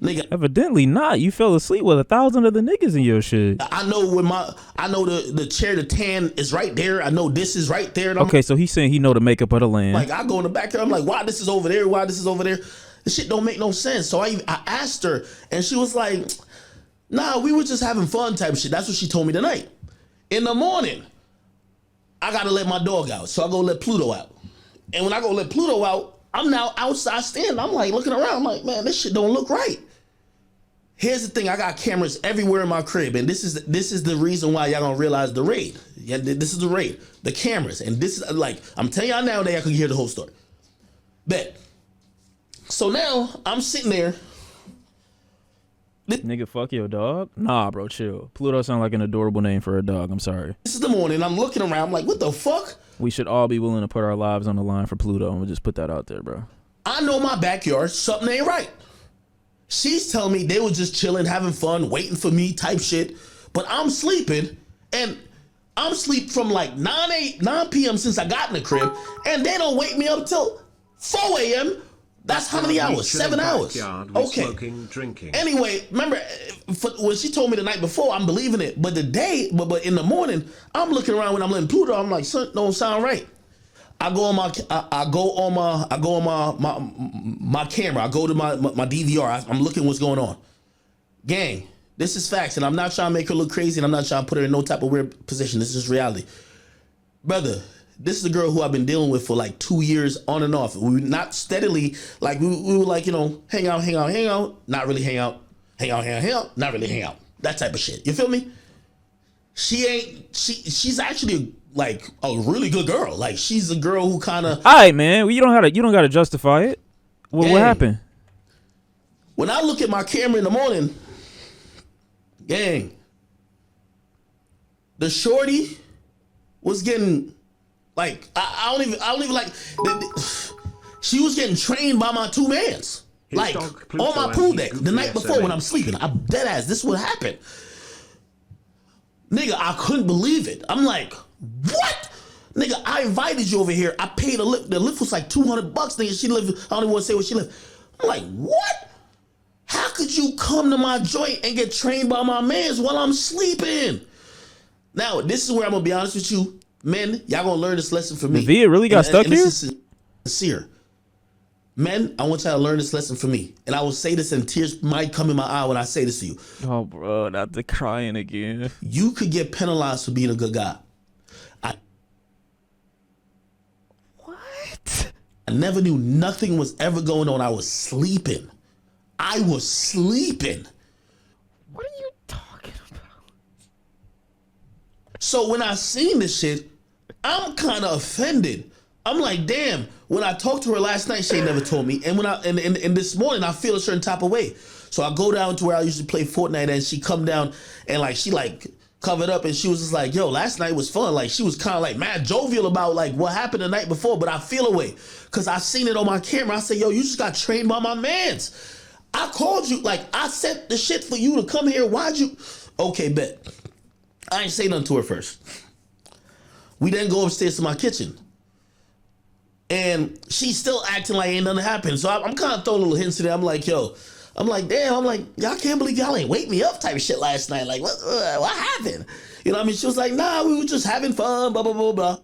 Nigga, evidently not. You fell asleep with 1,000 of the niggas in your shit. I know the chair, the tan is right there. I know this is right there. And okay, so he's saying he know the makeup of the land. Like, I go in the backyard, I'm like, why this is over there? Why this is over there? This shit don't make no sense. So I asked her, and she was like, Nah, we were just having fun type of shit. That's what she told me tonight. In the morning, I gotta let my dog out. So I go let Pluto out. And when I go let Pluto out, I'm now outside standing. I'm like looking around. I'm like, man, this shit don't look right. Here's the thing. I got cameras everywhere in my crib. And this is the reason why y'all gonna realize the raid. Yeah, this is the raid. The cameras. And this is like, I'm telling y'all now that y'all can hear the whole story. Bet. So now I'm sitting there. Nigga, fuck your dog? Nah, bro, chill. Pluto sound like an adorable name for a dog. I'm sorry. This is the morning. I'm looking around. I'm like, what the fuck? We should all be willing to put our lives on the line for Pluto. I'm gonna just put that out there, bro. I know my backyard. Something ain't right. She's telling me they were just chilling, having fun, waiting for me type shit. But I'm sleeping, and I'm asleep from like 9 p.m. since I got in the crib, and they don't wake me up till 4 a.m. That's how many hours? 7 hours. Okay. Smoking, drinking. Anyway, remember when she told me the night before, I'm believing it. But but in the morning, I'm looking around when I'm letting Pluto. I'm like, son, don't sound right. I go on my camera. I go to my DVR. I'm looking what's going on. Gang, this is facts, and I'm not trying to make her look crazy, and I'm not trying to put her in no type of weird position. This is reality, brother. This is a girl who I've been dealing with for like 2 years on and off. We were not steadily, like we were like, hang out, not really hang out, not really hang out. That type of shit. You feel me? She's actually like a really good girl. Like she's a girl who kind of. All right, man. Well, you don't gotta justify it. What happened? When I look at my camera in the morning, gang, the shorty was getting. Like I don't even like. She was getting trained by my two mans, like on my pool deck the night before when I'm sleeping. I'm dead ass. This is what happened, nigga. I couldn't believe it. I'm like, what, nigga? I invited you over here. I paid a lift. The lift was like $200, nigga. She lived. I don't even want to say where she lived. I'm like, what? How could you come to my joint and get trained by my mans while I'm sleeping? Now this is where I'm gonna be honest with you. Men, y'all gonna learn this lesson from me. Via really got stuck here? This is sincere. Men, I want y'all to learn this lesson from me. And I will say this, and tears might come in my eye when I say this to you. Oh, bro, not the crying again. You could get penalized for being a good guy. What? I never knew nothing was ever going on. I was sleeping. What are you talking about? So when I seen this shit, I'm kind of offended. I'm like, damn. When I talked to her last night, she ain't never told me. And when and this morning, I feel a certain type of way. So I go down to where I used to play Fortnite, and she come down and like she like covered up, and she was just like, yo, last night was fun. Like she was kind of like mad jovial about like what happened the night before, but I feel away because I seen it on my camera. I said, yo, you just got trained by my mans. I called you, like I set the shit for you to come here. Why'd you? Okay, bet. I ain't say nothing to her first. We then go upstairs to my kitchen. And she's still acting like ain't nothing happened. So I'm kind of throwing little hints in there. I'm like, yo, I'm like, damn, I'm like, y'all can't believe y'all ain't wake me up type of shit last night. Like, what happened? You know what I mean? She was like, nah, we were just having fun, blah, blah, blah, blah.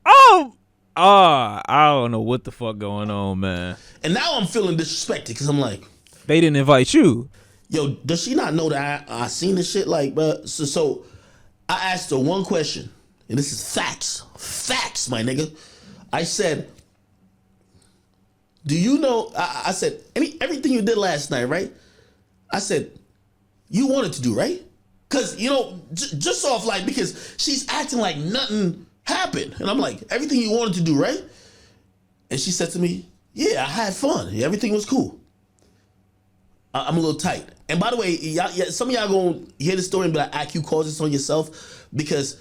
Oh, I don't know what the fuck going on, man. And now I'm feeling disrespected because I'm like, they didn't invite you. Yo, does she not know that I seen this shit? Like, but so I asked her one question, and this is facts, my nigga. I said, do you know? I said everything you did last night, right? I said you wanted to do, right? Because just off like because she's acting like nothing happened, and I'm like everything you wanted to do, right? And she said to me, yeah, I had fun. Everything was cool. I'm a little tight. And by the way, some of y'all gonna hear the story and be like, IQ calls this on yourself because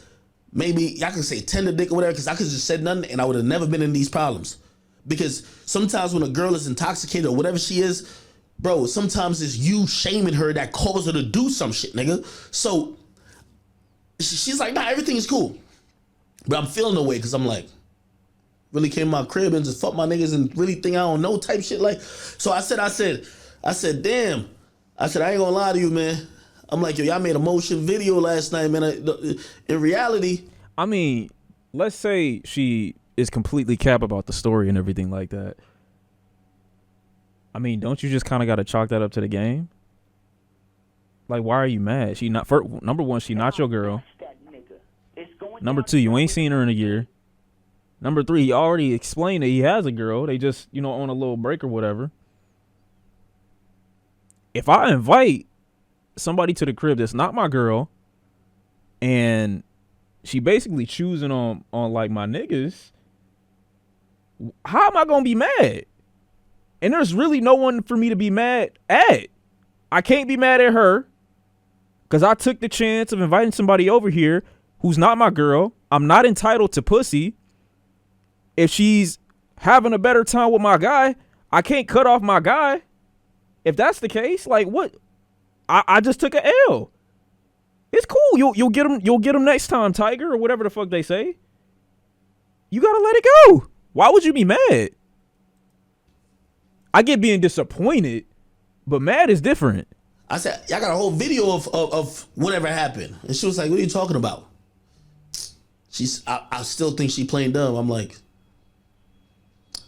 maybe y'all can say tender dick or whatever because I could have just said nothing and I would have never been in these problems. Because sometimes when a girl is intoxicated or whatever she is, bro, sometimes it's you shaming her that causes her to do some shit, nigga. So she's like, nah, everything is cool. But I'm feeling the way because I'm like, really came to my crib and just fuck my niggas and really think I don't know type shit. Like, so I said, damn. I said, I ain't gonna lie to you, man. I'm like, yo, y'all made a motion video last night, man. In reality, I mean, let's say she is completely cap about the story and everything like that. I mean, don't you just kind of got to chalk that up to the game? Like, why are you mad? She not number one, she not your girl. Number two, you ain't seen her in a year. Number three, he already explained that he has a girl. They just, on a little break or whatever. If I invite somebody to the crib that's not my girl, and she basically choosing on like my niggas, how am I gonna be mad? And there's really no one for me to be mad at. I can't be mad at her because I took the chance of inviting somebody over here who's not my girl. I'm not entitled to pussy. If she's having a better time with my guy, I can't cut off my guy. If that's the case, like what? I just took a L. It's cool. You'll get him next time, Tiger, or whatever the fuck they say. You gotta let it go. Why would you be mad? I get being disappointed, but mad is different. I said, I got a whole video of whatever happened. And she was like, what are you talking about? I still think she playing dumb. I'm like,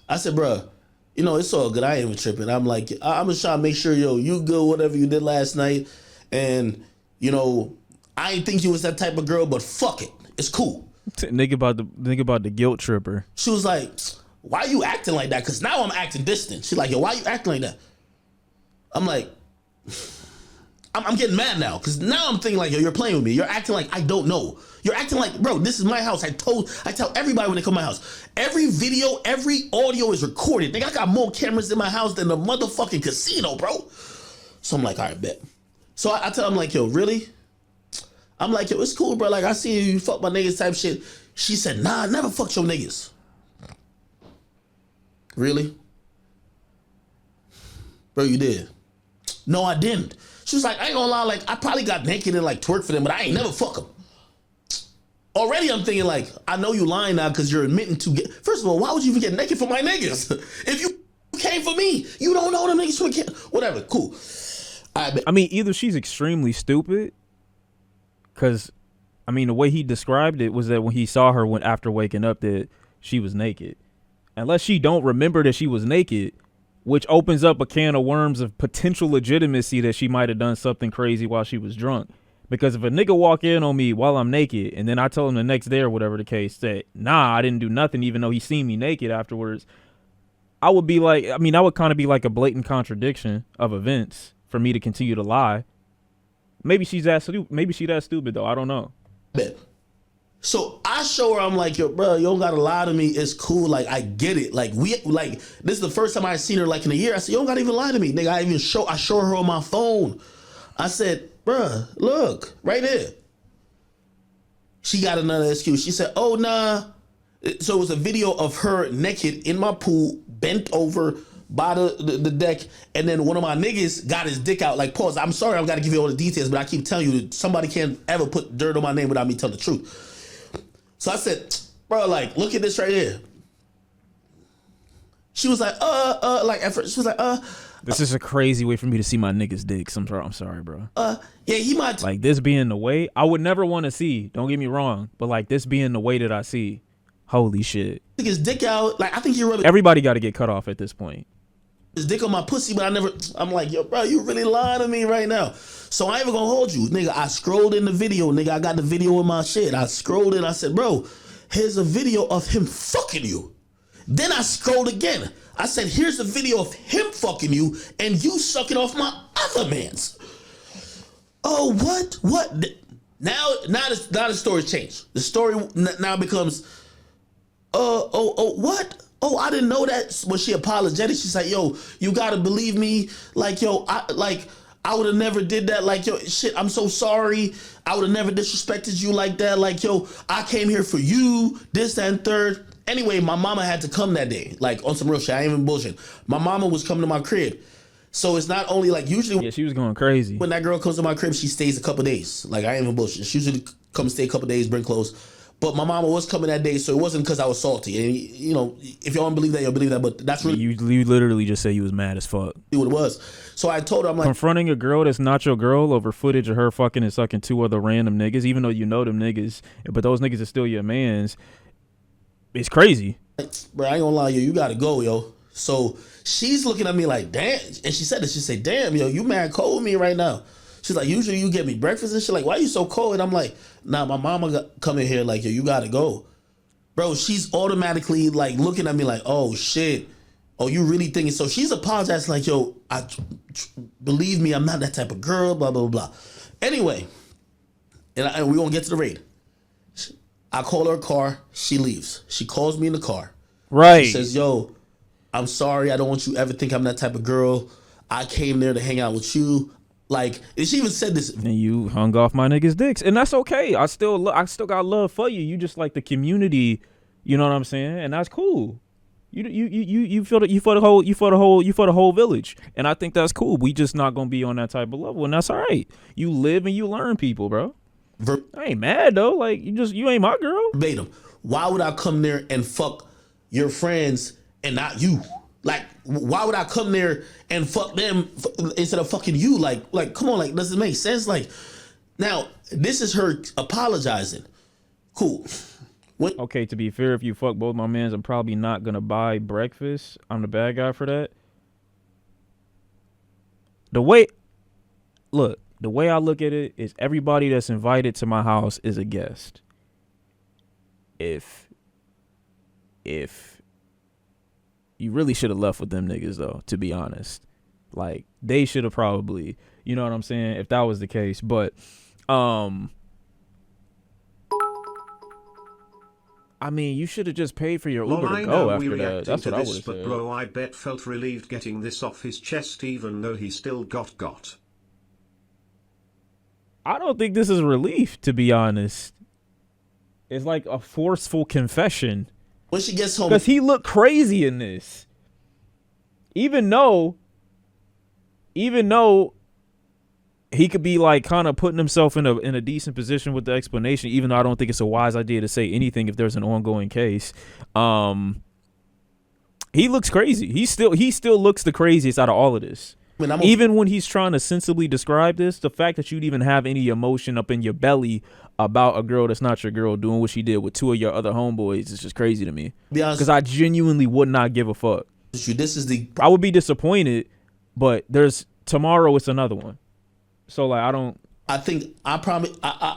I said, bruh, it's all good. I ain't even tripping. I'm like, I'm just trying to make sure, you good, whatever you did last night. And, I ain't think you was that type of girl, but fuck it. It's cool. Think about the guilt tripper. She was like, why are you acting like that? Because now I'm acting distant. She's like, yo, why are you acting like that? I'm like, I'm getting mad now. Because now I'm thinking like, yo, you're playing with me. You're acting like I don't know. You're acting like, bro, this is my house. I tell everybody when they come to my house. Every video, every audio is recorded. I got more cameras in my house than the motherfucking casino, bro. So I'm like, all right, bet. So I tell him like, yo, really? I'm like, yo, it's cool, bro. Like, I see you fuck my niggas type shit. She said, nah, I never fucked your niggas. Really? Bro, you did. No, I didn't. She was like, I ain't gonna lie, like, I probably got naked and like twerked for them, but I ain't never fuck them. Already I'm thinking like, I know you lying now because you're admitting to get, first of all, why would you even get naked for my niggas? If you came for me, you don't know them niggas would get, whatever, cool. I mean, either she's extremely stupid, because, I mean, the way he described it was that when he saw her after waking up that she was naked. Unless she don't remember that she was naked, which opens up a can of worms of potential legitimacy that she might have done something crazy while she was drunk. Because if a nigga walk in on me while I'm naked and then I tell him the next day or whatever the case that, nah, I didn't do nothing even though he seen me naked afterwards, I would be like, I mean, that would kind of be like a blatant contradiction of events for me to continue to lie. Maybe she's that stupid. Maybe she that stupid though. I don't know. So I show her, I'm like, yo, bro, you don't gotta lie to me. It's cool. Like, I get it. Like, this is the first time I seen her like in a year. I said, you don't gotta even lie to me. Nigga, I show her on my phone. I said, bruh, look, right there. She got another excuse. She said, oh, nah. So it was a video of her naked in my pool, bent over by the deck, and then one of my niggas got his dick out. Like, pause, I'm sorry, I've got to give you all the details, but I keep telling you that somebody can't ever put dirt on my name without me telling the truth. So I said, bro, like, look at this right here. She was like, like, at first, she was like, This is a crazy way for me to see my niggas' dicks. I'm sorry, bro. yeah, he might. Like, this being the way, I would never want to see, don't get me wrong, but like, this being the way that I see, holy shit. Took his dick out. Like, I think he rubbed Everybody got to get cut off at this point. his dick on my pussy, but I'm like, yo, bro, you really lying to me right now. So I ain't even gonna hold you. Nigga, I scrolled in the video. Nigga, I got the video in my shit. I scrolled in. I said, bro, here's a video of him fucking you. Then I scrolled again. I said, here's a video of him fucking you and you sucking off my other man's. Oh, what? Now the story's changed. The story now becomes, what? Oh, I didn't know that. Was she apologetic? She's like, yo, you gotta believe me. Like, yo, I would have never did that. Like, yo, shit, I'm so sorry. I would have never disrespected you like that. Like, yo, I came here for you, this, that, and third. Anyway, my mama had to come that day. Like, on some real shit. I ain't even bullshit. My mama was coming to my crib. So it's not only like usually. Yeah, she was going crazy. When that girl comes to my crib, she stays a couple days. Like, I ain't even bullshit. She usually come stay a couple days, bring clothes. But my mama was coming that day, so it wasn't because I was salty. And, you know, if y'all don't believe that, you'll believe that. But that's really you literally just say you was mad as fuck. What it was. So I told her, I'm like, confronting a girl that's not your girl over footage of her fucking and sucking two other random niggas, even though you know them niggas, but those niggas are still your mans. It's crazy. Bro, I ain't gonna lie, yo, you gotta go, yo. So she's looking at me like, damn. And she said this. She said, damn, yo, you mad cold with me right now. She's like, usually you get me breakfast and shit. Like, why you so cold? And I'm like, nah, my mama come in here like, yo, you gotta go. Bro, she's automatically like looking at me like, oh shit. Oh, you really thinking? So she's apologizing like, yo, believe me, I'm not that type of girl, blah, blah, blah. Anyway, and we're gonna get to the raid. I call her a car, she leaves. She calls me in the car. Right. She says, yo, I'm sorry, I don't want you ever think I'm that type of girl. I came there to hang out with you. Like, and she even said this. And you hung off my niggas' dicks, and that's okay. I still got love for you. You just like the community, you know what I'm saying? And that's cool. You for the whole village, and I think that's cool. We just not gonna be on that type of level, and that's all right. You live and you learn people, bro. I ain't mad though. Like you ain't my girl. Verbatim. Why would I come there and fuck your friends and not you? Like, why would I come there and fuck them instead of fucking you? Like, come on, like, does it make sense? Like, now this is her apologizing. Cool. Okay, to be fair, if you fuck both my mans, I'm probably not gonna buy breakfast. I'm the bad guy for that. The way I look at it is everybody that's invited to my house is a guest. If you really should have left with them niggas though, to be honest. Like, they should have probably, you know what I'm saying, if that was the case. But I mean, you should have just paid for your Uber to go after that. That's what I would have said. But bro, I bet felt relieved getting this off his chest, even though he still got. I don't think this is relief, to be honest. It's like a forceful confession. When she gets home, because he looked crazy in this. Even though he could be like kind of putting himself in a decent position with the explanation, even though I don't think it's a wise idea to say anything if there's an ongoing case. He looks crazy. He still looks the craziest out of all of this. Even when he's trying to sensibly describe this, the fact that you'd even have any emotion up in your belly about a girl that's not your girl doing what she did with two of your other homeboys is just crazy to me. Because I genuinely would not give a fuck. I would be disappointed, but tomorrow it's another one. So like I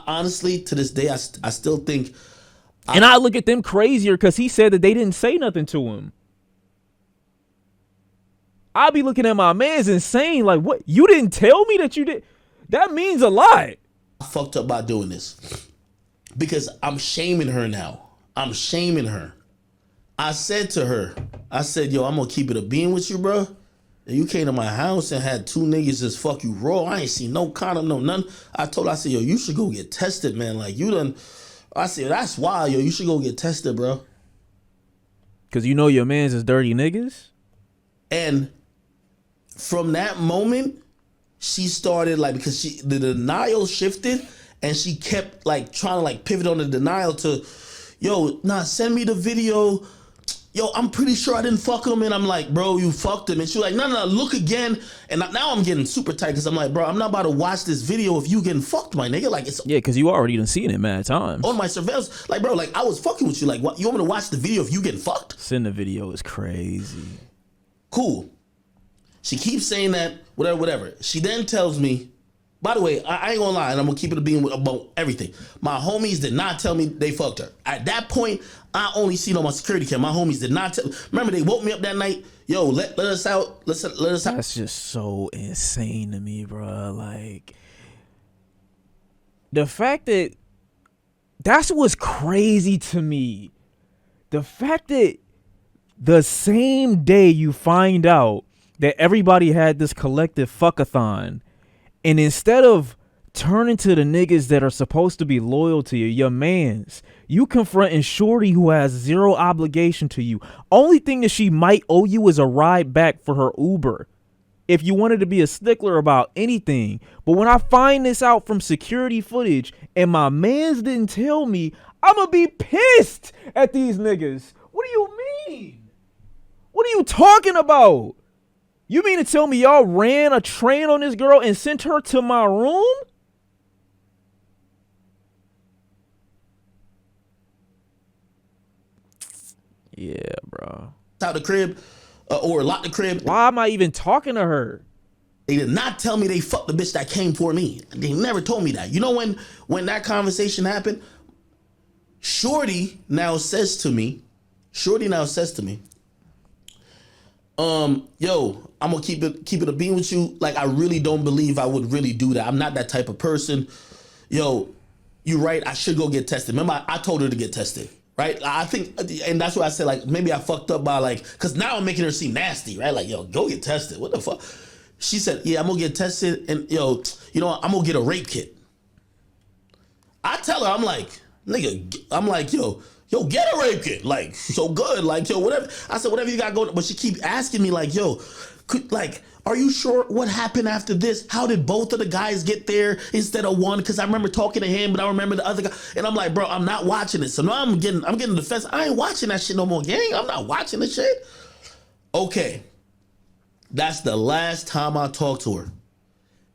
honestly to this day I still think. And I look at them crazier because he said that they didn't say nothing to him. I'll be looking at my man's insane. Like, what? You didn't tell me that you did? That means a lot. I fucked up by doing this because I'm shaming her now. I'm shaming her. I said to her, yo, I'm going to keep it a bean with you, bro. And you came to my house and had two niggas just fuck you raw. I ain't seen no condom, no none. I said, yo, you should go get tested, man. Like, you done. I said, that's wild, yo. You should go get tested, bro. Because you know your man's is dirty niggas? And from that moment, she started like, because the denial shifted and she kept like trying to like pivot on the denial to, yo, send me the video. Yo, I'm pretty sure I didn't fuck him. And I'm like, bro, you fucked him. And she was like, no, look again. And now I'm getting super tight because I'm like, bro, I'm not about to watch this video of you getting fucked, my nigga. Like, it's because you already done seen it mad times. On my surveillance. Like, bro, like I was fucking with you. Like, what? You want me to watch the video of you getting fucked? Send the video is crazy. Cool. She keeps saying that, whatever. She then tells me, by the way, I ain't gonna lie, and I'm gonna keep it being about everything. My homies did not tell me they fucked her. At that point, I only seen on my security cam. My homies did not tell. Remember, they woke me up that night. Yo, let us out. Let us out. That's just so insane to me, bro. Like, the fact that's what's crazy to me. The fact that the same day you find out that everybody had this collective fuckathon, and instead of turning to the niggas that are supposed to be loyal to you, your mans, you confronting shorty who has zero obligation to you. Only thing that she might owe you is a ride back for her Uber if you wanted to be a stickler about anything. But when I find this out from security footage and my mans didn't tell me, I'm gonna be pissed at these niggas. What do you mean? What are you talking about? You mean to tell me y'all ran a train on this girl and sent her to my room? Yeah, bro. Out the crib or lock the crib. Why am I even talking to her? They did not tell me they fucked the bitch that came for me. They never told me that. You know when that conversation happened, Shorty now says to me, yo, I'm gonna keep it a beam with you. Like, I really don't believe I would really do that. I'm not that type of person. Yo, you right, I should go get tested. Remember, I told her to get tested, right? I think, and that's what I said, like, maybe I fucked up by, like, because now I'm making her seem nasty, right? Like, yo, go get tested. What the fuck? She said, yeah, I'm gonna get tested, and yo, you know, I'm gonna get a rape kit. I tell her, I'm like, nigga, I'm like, yo, get a rape kit. Like, so good. Like, yo, whatever. I said, whatever you got going. But she keep asking me, like, yo, are you sure what happened after this? How did both of the guys get there instead of one? Because I remember talking to him, but I remember the other guy. And I'm like, bro, I'm not watching it. So now I'm getting defensive. I ain't watching that shit no more, gang. I'm not watching the shit. Okay. That's the last time I talked to her.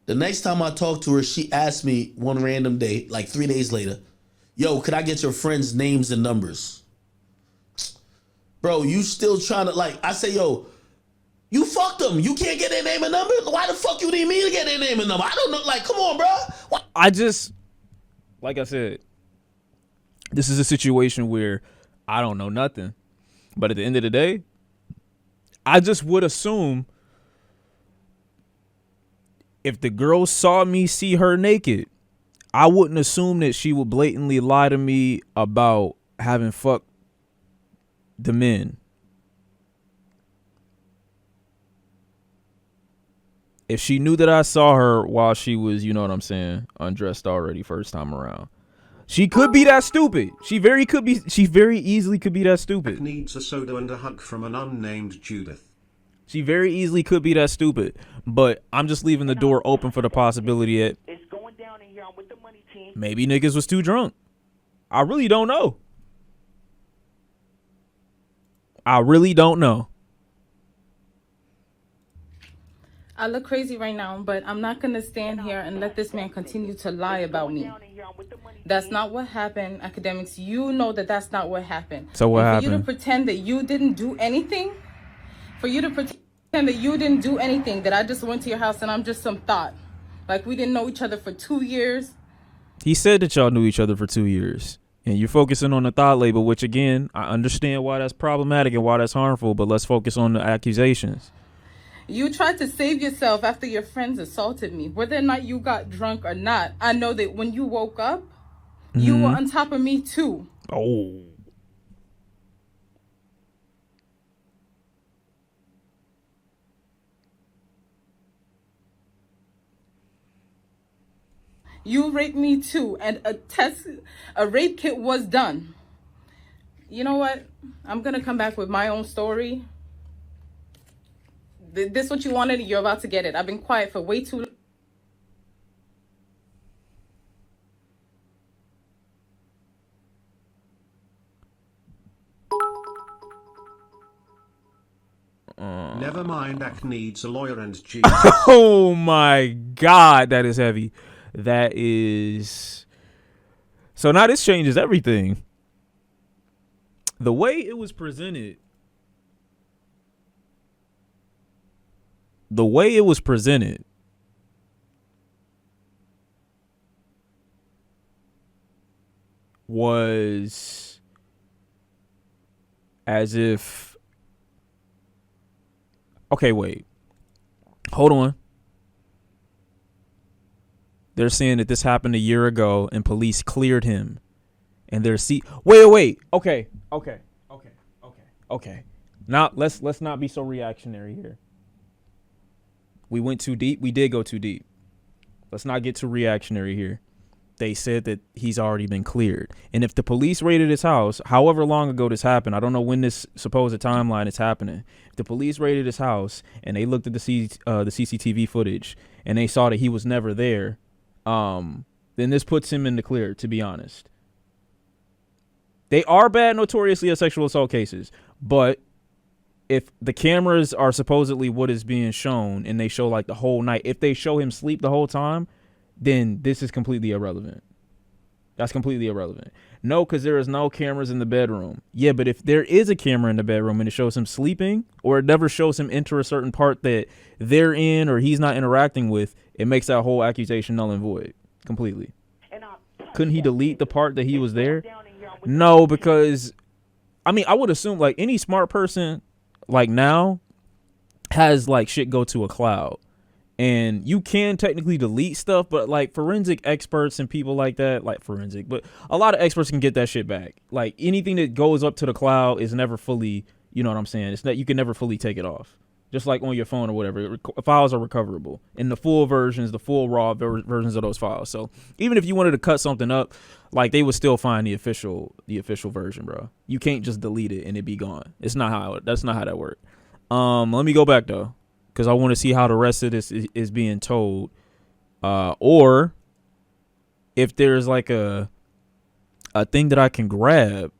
The next time I talked to her, she asked me one random day, like 3 days later, yo, could I get your friends' names and numbers? Bro, you still trying to, like, I say, yo, you fucked them. You can't get their name and number? Why the fuck you need me to get their name and number? I don't know. Like, come on, bro. What? Like I said, this is a situation where I don't know nothing. But at the end of the day, I just would assume if the girl saw me see her naked, I wouldn't assume that she would blatantly lie to me about having fucked the men. If she knew that I saw her while she was, you know what I'm saying, undressed already first time around, she could be that stupid. She very easily could be that stupid. Needs a soda and a hug from an unnamed Judith. She very easily could be that stupid, but I'm just leaving the door open for the possibility that maybe niggas was too drunk. I really don't know. I look crazy right now, but I'm not going to stand here and let this man continue to lie about me. That's not what happened, Akademiks. You know that that's not what happened. So what happened? For you to pretend that you didn't do anything, that I just went to your house and I'm just some thought. Like, we didn't know each other for 2 years. He said that y'all knew each other for 2 years. And you're focusing on the thought label, which, again, I understand why that's problematic and why that's harmful, but let's focus on the accusations. You tried to save yourself after your friends assaulted me. Whether or not you got drunk or not, I know that when you woke up, you were on top of me too. Oh. You raped me too, and a rape kit was done. You know what? I'm gonna come back with my own story. This what you wanted? You're about to get it. I've been quiet for way too long. Never mind, Ak needs a lawyer and G. Oh my God, that is heavy. That is. So now this changes everything. The way it was presented. Was as if. Okay, wait. Hold on. They're saying that this happened a year ago and police cleared him. And they're wait. Okay. Now let's not be so reactionary here. We went too deep. We did go too deep. Let's not get too reactionary here. They said that he's already been cleared. And if the police raided his house, however long ago this happened, I don't know when this supposed timeline is happening. If the police raided his house and they looked at the CCTV footage and they saw that he was never there, then this puts him in the clear, to be honest. They are bad, notoriously, as sexual assault cases. But if the cameras are supposedly what is being shown and they show like the whole night, if they show him sleep the whole time, then this is completely irrelevant. That's completely irrelevant. No, because there is no cameras in the bedroom. Yeah, but if there is a camera in the bedroom and it shows him sleeping, or it never shows him enter a certain part that they're in or he's not interacting with, it makes that whole accusation null and void completely. Couldn't he delete the part that he was there? No, because I mean, I would assume like any smart person like now has like shit go to a cloud. And you can technically delete stuff, but like forensic experts and people like that, like forensic, but a lot of experts can get that shit back. Like anything that goes up to the cloud is never fully, you know what I'm saying? It's that you can never fully take it off. Just like on your phone or whatever, files are recoverable in the full versions, the full raw versions of those files. So even if you wanted to cut something up, like they would still find the official version, bro. You can't just delete it and it be gone. That's not how that works. Let me go back though, because I want to see how the rest of this is being told, or if there's like a thing that I can grab.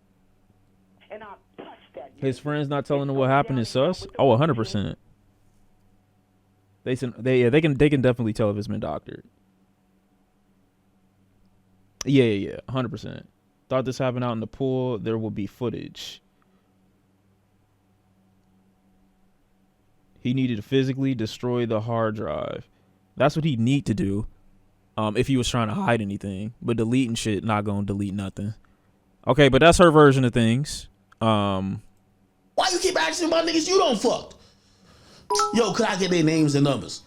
His friends not telling him what happened is sus. Oh, 100%. They can definitely tell if it's been doctored. Yeah, 100%. Thought this happened out in the pool. There will be footage. He needed to physically destroy the hard drive. That's what he'd need to do, if he was trying to hide anything. But deleting shit, not gonna delete nothing. Okay, but that's her version of things. Why you keep asking about niggas you don't fuck? Yo, could I get their names and numbers?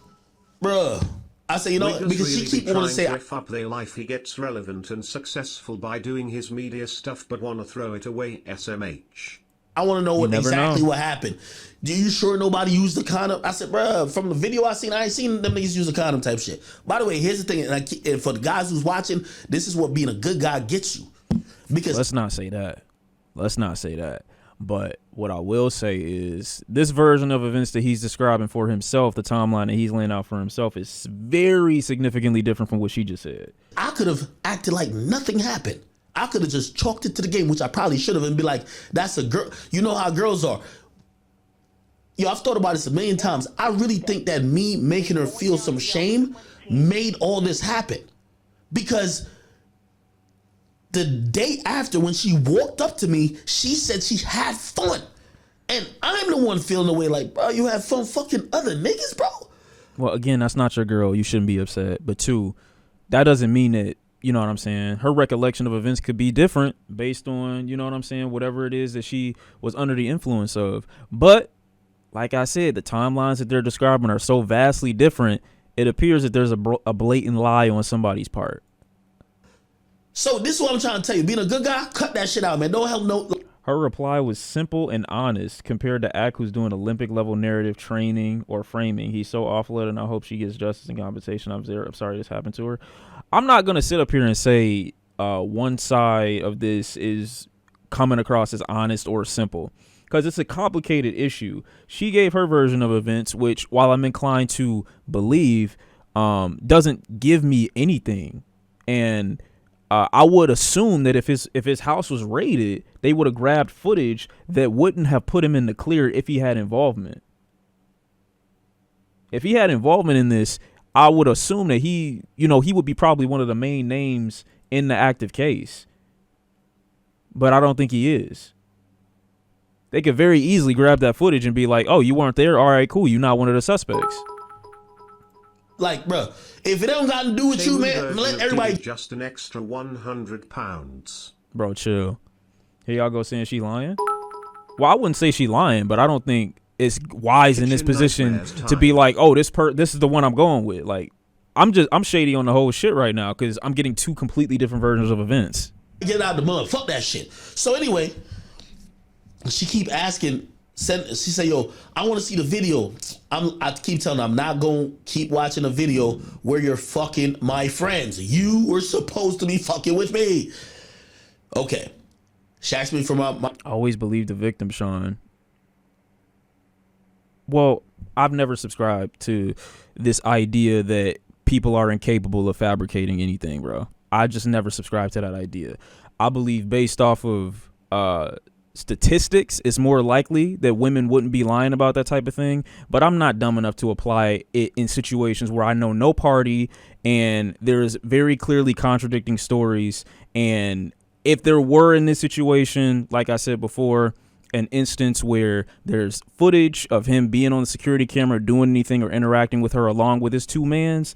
Bruh. I say, you know, Niggas because really she keep be wanting to trying say, F up their life. He gets relevant and successful by doing his media stuff, but wanna throw it away. SMH. I want to know exactly know. what happened. Do you sure nobody used the condom? I said, bruh, from the video I seen, I ain't seen them niggas use a condom type shit. By the way, here's the thing, and for the guys who's watching, this is what being a good guy gets you. Because Let's not say that. But what I will say is this version of events that he's describing for himself, the timeline that he's laying out for himself, is very significantly different from what she just said. I could have acted like nothing happened. I could have just chalked it to the game, which I probably should have, and be like, that's a girl. You know how girls are. Yo, I've thought about this a million times. I really think that me making her feel some shame made all this happen. Because the day after, when she walked up to me, she said she had fun. And I'm the one feeling the way like, bro, you had fun fucking other niggas, bro. Well, again, that's not your girl. You shouldn't be upset. But two, that doesn't mean that, you know what I'm saying, her recollection of events could be different based on, you know what I'm saying, whatever it is that she was under the influence of. But like I said, the timelines that they're describing are so vastly different, it appears that there's a blatant lie on somebody's part. So this is what I'm trying to tell you. Being a good guy, cut that shit out, man. Don't help no. Her reply was simple and honest compared to Ak, who's doing Olympic level narrative training or framing. He's so awful at it, and I hope she gets justice and compensation. I'm sorry this happened to her. I'm not going to sit up here and say one side of this is coming across as honest or simple, because it's a complicated issue. She gave her version of events, which, while I'm inclined to believe, doesn't give me anything. And I would assume that if his house was raided, they would have grabbed footage that wouldn't have put him in the clear if he had involvement. If he had involvement in this, I would assume that he would be probably one of the main names in the active case. But I don't think he is. They could very easily grab that footage and be like, oh, you weren't there? All right, cool. You're not one of the suspects. Like, bro, if it don't got to do with you, man, let everybody. Just an extra £100. Bro, chill. Here y'all go saying she lying? Well, I wouldn't say she lying, but I don't think it's wise in this position to be like, oh, this is the one I'm going with. Like, I'm shady on the whole shit right now because I'm getting two completely different versions of events. Get out the mud. Fuck that shit. So anyway, she keep asking. She say, yo, I want to see the video. I keep telling her I'm not going to keep watching a video where you're fucking my friends. You were supposed to be fucking with me. Okay. She asked me for my I always believe the victim, Sean. Well, I've never subscribed to this idea that people are incapable of fabricating anything, bro. I just never subscribed to that idea. I believe based off of statistics, it's more likely that women wouldn't be lying about that type of thing. But I'm not dumb enough to apply it in situations where I know no party and there's very clearly contradicting stories. And if there were in this situation, like I said before, an instance where there's footage of him being on the security camera doing anything or interacting with her along with his two mans,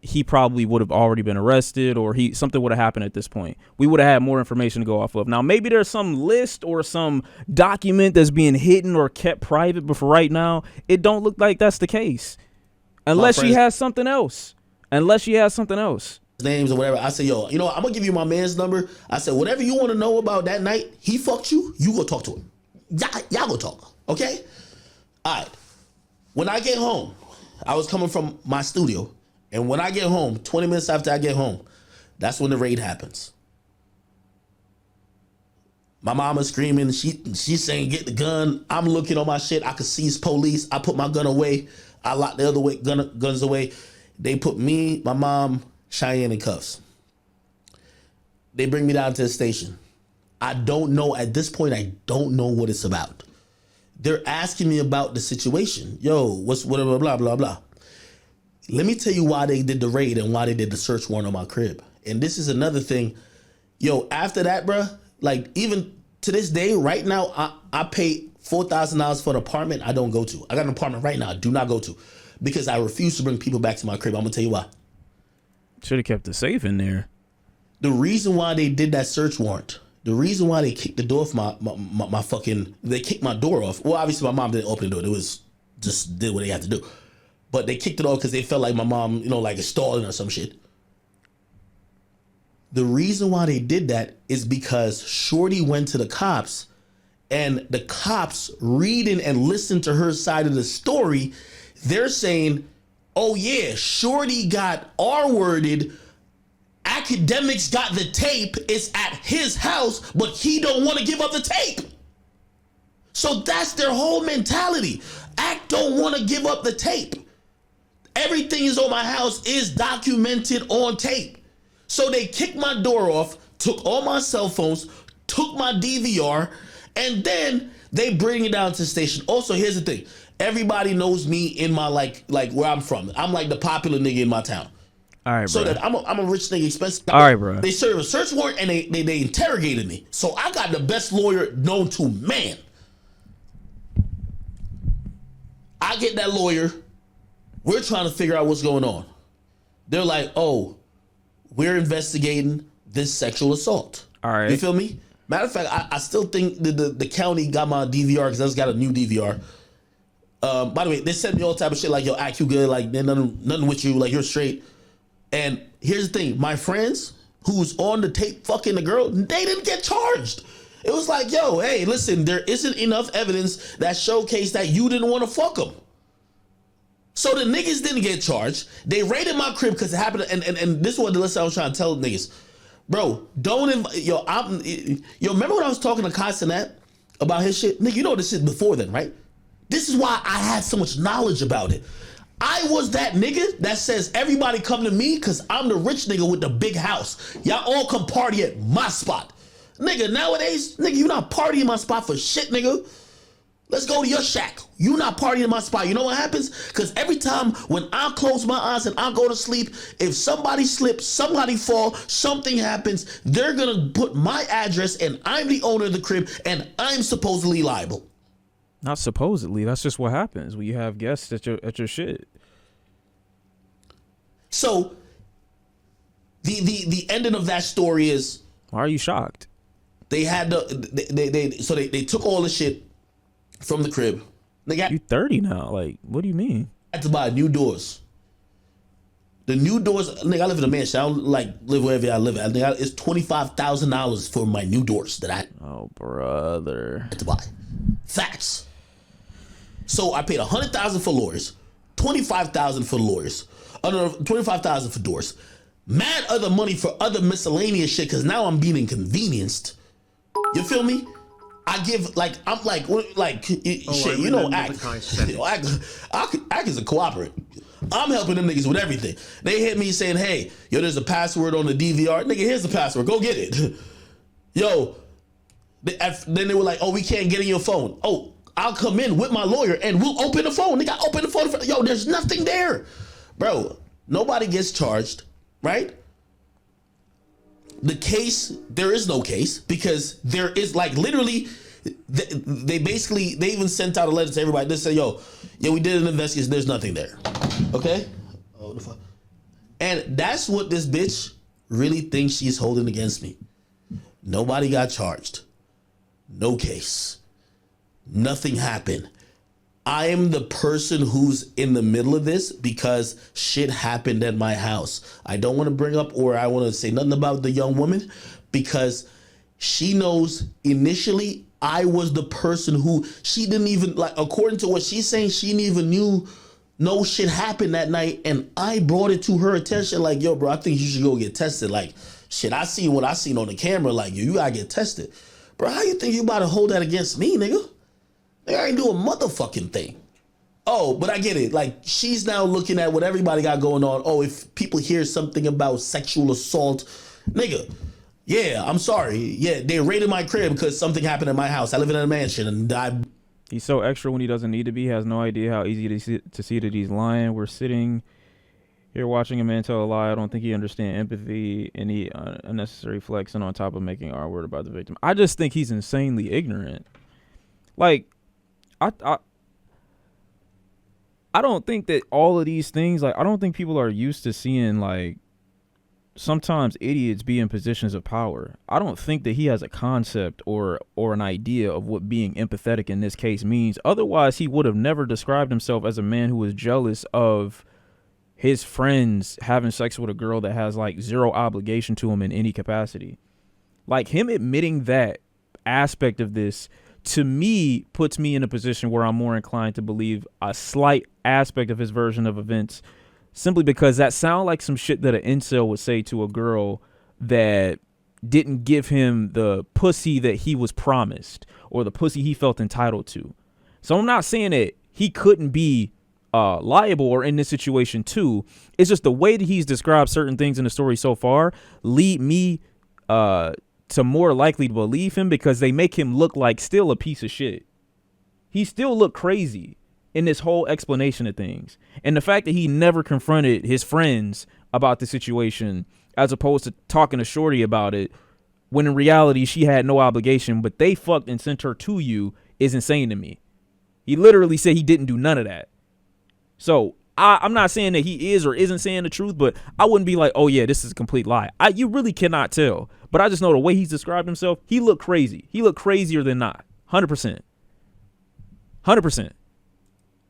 he probably would have already been arrested, or something would have happened at this point. We would have had more information to go off of. Now, maybe there's some list or some document that's being hidden or kept private, but for right now, it don't look like that's the case. Unless she has something else. Names or whatever. I said, yo, you know what? I'm gonna give you my man's number. I said, whatever you want to know about that night he fucked you, you go talk to him. Y'all go talk, okay? All right. When I get home, I was coming from my studio, and when I get home, 20 minutes after I get home, that's when the raid happens. My mama's screaming. She's saying, get the gun. I'm looking on my shit. I could see it's police. I put my gun away. I locked the other way, guns away. They put me, my mom, Cheyenne in cuffs. They bring me down to the station. I don't know, at this point, I don't know what it's about. They're asking me about the situation. Yo, what's whatever, blah, blah, blah. Let me tell you why they did the raid and why they did the search warrant on my crib. And this is another thing. Yo, after that, bruh, like even to this day, right now, I pay $4,000 for an apartment I don't go to. I got an apartment right now I do not go to because I refuse to bring people back to my crib. I'm going to tell you why. Should have kept the safe in there. The reason why they did that search warrant, the reason why they kicked the door off my fucking, they kicked my door off. Well, obviously my mom didn't open the door. It was just did what they had to do. But they kicked it off because they felt like my mom, you know, like is stalling or some shit. The reason why they did that is because Shorty went to the cops, and the cops reading and listening to her side of the story, they're saying, oh yeah, Shorty got R-worded. Akademiks got the tape. It's at his house, but he don't want to give up the tape. So that's their whole mentality. Act don't want to give up the tape. Everything is on my house is documented on tape. So they kicked my door off, took all my cell phones, took my DVR, and then they bring it down to the station. Also, here's the thing. Everybody knows me in my like where I'm from. I'm like the popular nigga in my town. All right, so bro. that I'm a rich nigga, expensive. All right, bro. They served a search warrant and they interrogated me. So I got the best lawyer known to man. I get that lawyer. We're trying to figure out what's going on. They're like, oh, we're investigating this sexual assault. All right. You feel me? Matter of fact, I still think the county got my DVR because I just got a new DVR. By the way, they sent me all type of shit like, yo, act you good, like nothing with you, like you're straight. And here's the thing, my friends who's on the tape fucking the girl, they didn't get charged. It was like, yo, hey, listen, there isn't enough evidence that showcased that you didn't want to fuck them. So the niggas didn't get charged. They raided my crib because it happened, and this is what the lesson I was trying to tell niggas. Bro, don't yo, remember when I was talking to Castanet about his shit? Nigga, you know this shit before then, right? This is why I had so much knowledge about it. I was that nigga that says everybody come to me because I'm the rich nigga with the big house. Y'all all come party at my spot. Nigga, nowadays, nigga, you not partying my spot for shit, nigga. Let's go to your shack. You not partying in my spot. You know what happens? Because every time when I close my eyes and I go to sleep, if somebody slips, somebody fall, something happens, they're going to put my address and I'm the owner of the crib and I'm supposedly liable. Not supposedly. That's just what happens when you have guests at your shit. So the ending of that story is, why are you shocked? They had they took all the shit from the crib. You 30 now. Like, what do you mean? I had to buy new doors. The new doors, nigga, I live in a mansion. I don't like live wherever I live at. Nigga, it's $25,000 for my new doors that I Oh, brother. had to buy. Facts. So I paid $100,000 for lawyers, $25,000 for lawyers, $25,000 for doors. Mad other money for other miscellaneous shit because now I'm being inconvenienced. You feel me? I give like I'm like shit. You know, act is a cooperative. I'm helping them niggas with everything. They hit me saying, "Hey, yo, there's a password on the DVR. Nigga, here's the password. Go get it." Yo, Then they were like, oh, we can't get in your phone. Oh, I'll come in with my lawyer and we'll open the phone. Nigga, open the phone. Yo, there's nothing there. Bro, nobody gets charged, right? The case, there is no case because there is like literally, they even sent out a letter to everybody. They said, yo, yeah, we did an investigation. There's nothing there. Okay? Oh, the fuck. And that's what this bitch really thinks she's holding against me. Nobody got charged. No case. Nothing happened. I am the person who's in the middle of this because shit happened at my house. I don't want to bring up or I want to say nothing about the young woman because she knows initially I was the person who she didn't even like, according to what she's saying, she didn't even knew no shit happened that night. And I brought it to her attention like, yo, bro, I think you should go get tested. Like, shit, I seen what I seen on the camera. Like, you gotta get tested. Bro, how you think you about to hold that against me, nigga? I ain't do a motherfucking thing. Oh, but I get it. Like, she's now looking at what everybody got going on. Oh, if people hear something about sexual assault, nigga, yeah, I'm sorry. Yeah, they raided my crib because something happened at my house. I live in a mansion and he's so extra when he doesn't need to be. He has no idea how easy to see that he's lying. We're sitting here watching a man tell a lie. I don't think he understands empathy, any unnecessary flexing on top of making our word about the victim. I just think he's insanely ignorant. Like, I don't think that all of these things, like, I don't think people are used to seeing, like, sometimes idiots be in positions of power. I don't think that he has a concept or an idea of what being empathetic in this case means. Otherwise, he would have never described himself as a man who was jealous of his friends having sex with a girl that has, like, zero obligation to him in any capacity. Like, him admitting that aspect of this, to me, puts me in a position where I'm more inclined to believe a slight aspect of his version of events, simply because that sounds like some shit that an incel would say to a girl that didn't give him the pussy that he was promised or the pussy he felt entitled to. So I'm not saying that he couldn't be liable or in this situation too. It's just the way that he's described certain things in the story so far lead me to more likely to believe him because they make him look like still a piece of shit. He still looked crazy in this whole explanation of things. And the fact that he never confronted his friends about the situation as opposed to talking to Shorty about it, when in reality she had no obligation, but they fucked and sent her to you, is insane to me. He literally said he didn't do none of that. So I'm not saying that he is or isn't saying the truth, but I wouldn't be like, oh yeah, this is a complete lie. You really cannot tell. But I just know the way he's described himself, he looked crazy. He looked crazier than not. 100%. 100%.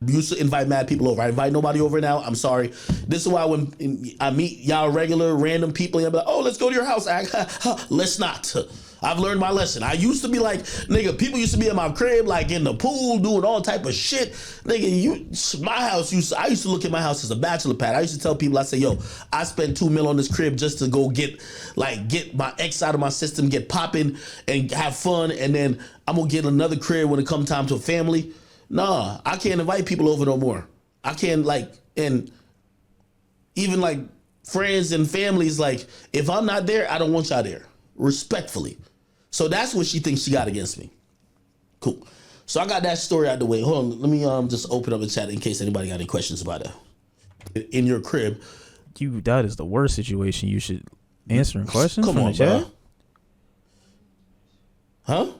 You used to invite mad people over. I invite nobody over now. I'm sorry. This is why when I meet y'all regular random people, you'll be like, oh, let's go to your house. Let's not. I've learned my lesson. I used to be like, nigga, people used to be in my crib, like in the pool, doing all type of shit. Nigga, my house I used to look at my house as a bachelor pad. I used to tell people, I say, yo, I spent $2 million on this crib just to go get my ex out of my system, get popping and have fun. And then I'm gonna get another crib when it comes time to a family. Nah, I can't invite people over no more. I can't and even like friends and families, like if I'm not there, I don't want y'all there. Respectfully. So that's what she thinks she got against me. Cool. So I got that story out the way. Hold on, let me just open up the chat in case anybody got any questions about it. In your crib. That is the worst situation. You should answering questions Come from on, the chat. bro. Huh?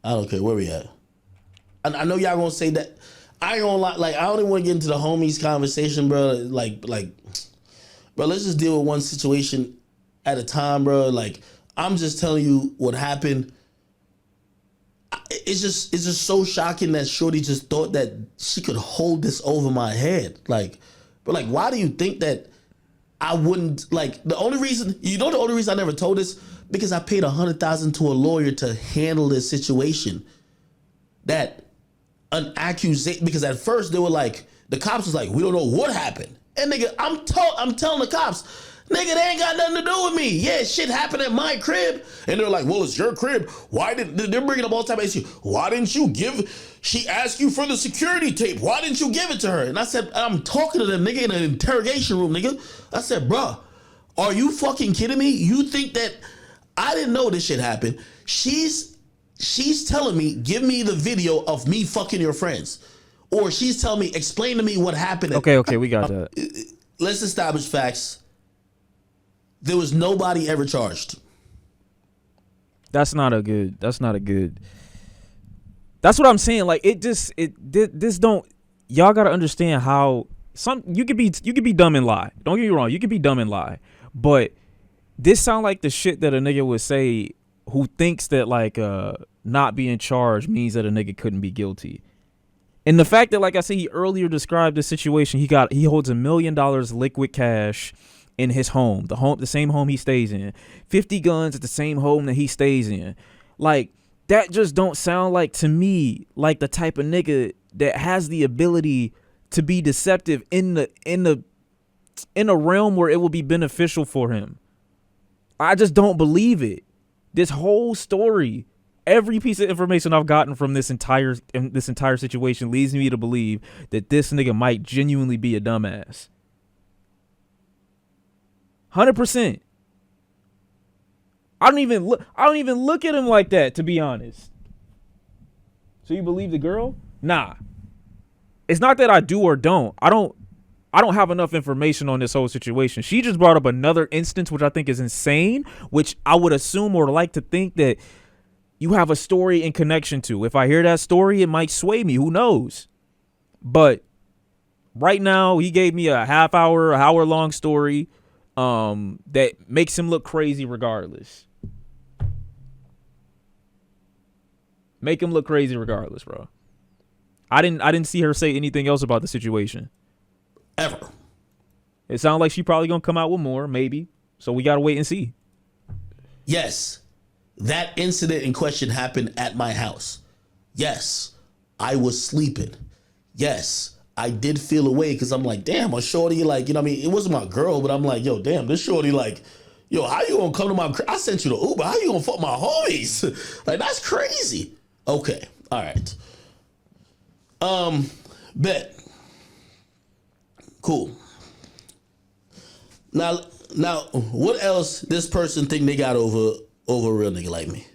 I don't care where we at. I know y'all gonna say that. I ain't gonna lie, like I don't even want to get into the homies conversation, bro. Like, bro, let's just deal with one situation at a time, bro. Like, I'm just telling you what happened. It's just so shocking that Shorty just thought that she could hold this over my head. Like, but like, why do you think that I wouldn't, like, the only reason I never told this, because I paid $100,000 to a lawyer to handle this situation. That an accusation, because at first they were like, the cops was like, we don't know what happened. And nigga, I'm telling the cops, nigga, they ain't got nothing to do with me. Yeah, shit happened at my crib. And they're like, well, it's your crib. They're bringing up all type of issues. Why didn't you she asked you for the security tape. Why didn't you give it to her? And I said, I'm talking to them, nigga, in an interrogation room, nigga. I said, bruh, are you fucking kidding me? You think that I didn't know this shit happened? She's telling me, give me the video of me fucking your friends. Or she's telling me, explain to me what happened. Okay, we got that. Let's establish facts. There was nobody ever charged. That's not a good. That's what I'm saying. Like this don't. Y'all gotta understand how you could be dumb and lie. Don't get me wrong. You could be dumb and lie, but this sound like the shit that a nigga would say who thinks that like not being charged means that a nigga couldn't be guilty. And the fact that, like I said, he earlier described the situation. He holds $1 million liquid cash in his home, the same home he stays in, 50 guns at the same home that he stays in. Like, that just don't sound like, to me, like the type of nigga that has the ability to be deceptive in a realm where it will be beneficial for him. I just don't believe it. This whole story, every piece of information I've gotten from this entire situation leads me to believe that this nigga might genuinely be a dumbass. 100%. I don't even look at him like that, to be honest. So you believe the girl? Nah. It's not that I do or don't. I don't have enough information on this whole situation. She just brought up another instance, which I think is insane, which I would assume or like to think that you have a story in connection to. If I hear that story, it might sway me. Who knows? But right now, he gave me a hour long story that makes him look crazy regardless. Make him look crazy regardless, bro. I didn't see her say anything else about the situation. Ever. It sounds like she probably gonna come out with more, maybe. So we gotta wait and see. Yes. That incident in question happened at my house. Yes. I was sleeping. Yes. I did feel away because I'm like, damn, a shorty, like, you know what I mean? It wasn't my girl, but I'm like, yo, damn, this shorty, like, yo, how you gonna come to my crib? I sent you the Uber. How you gonna fuck my homies? Like, that's crazy. Okay. All right. Bet. Cool. Now, what else this person think they got over a real nigga like me?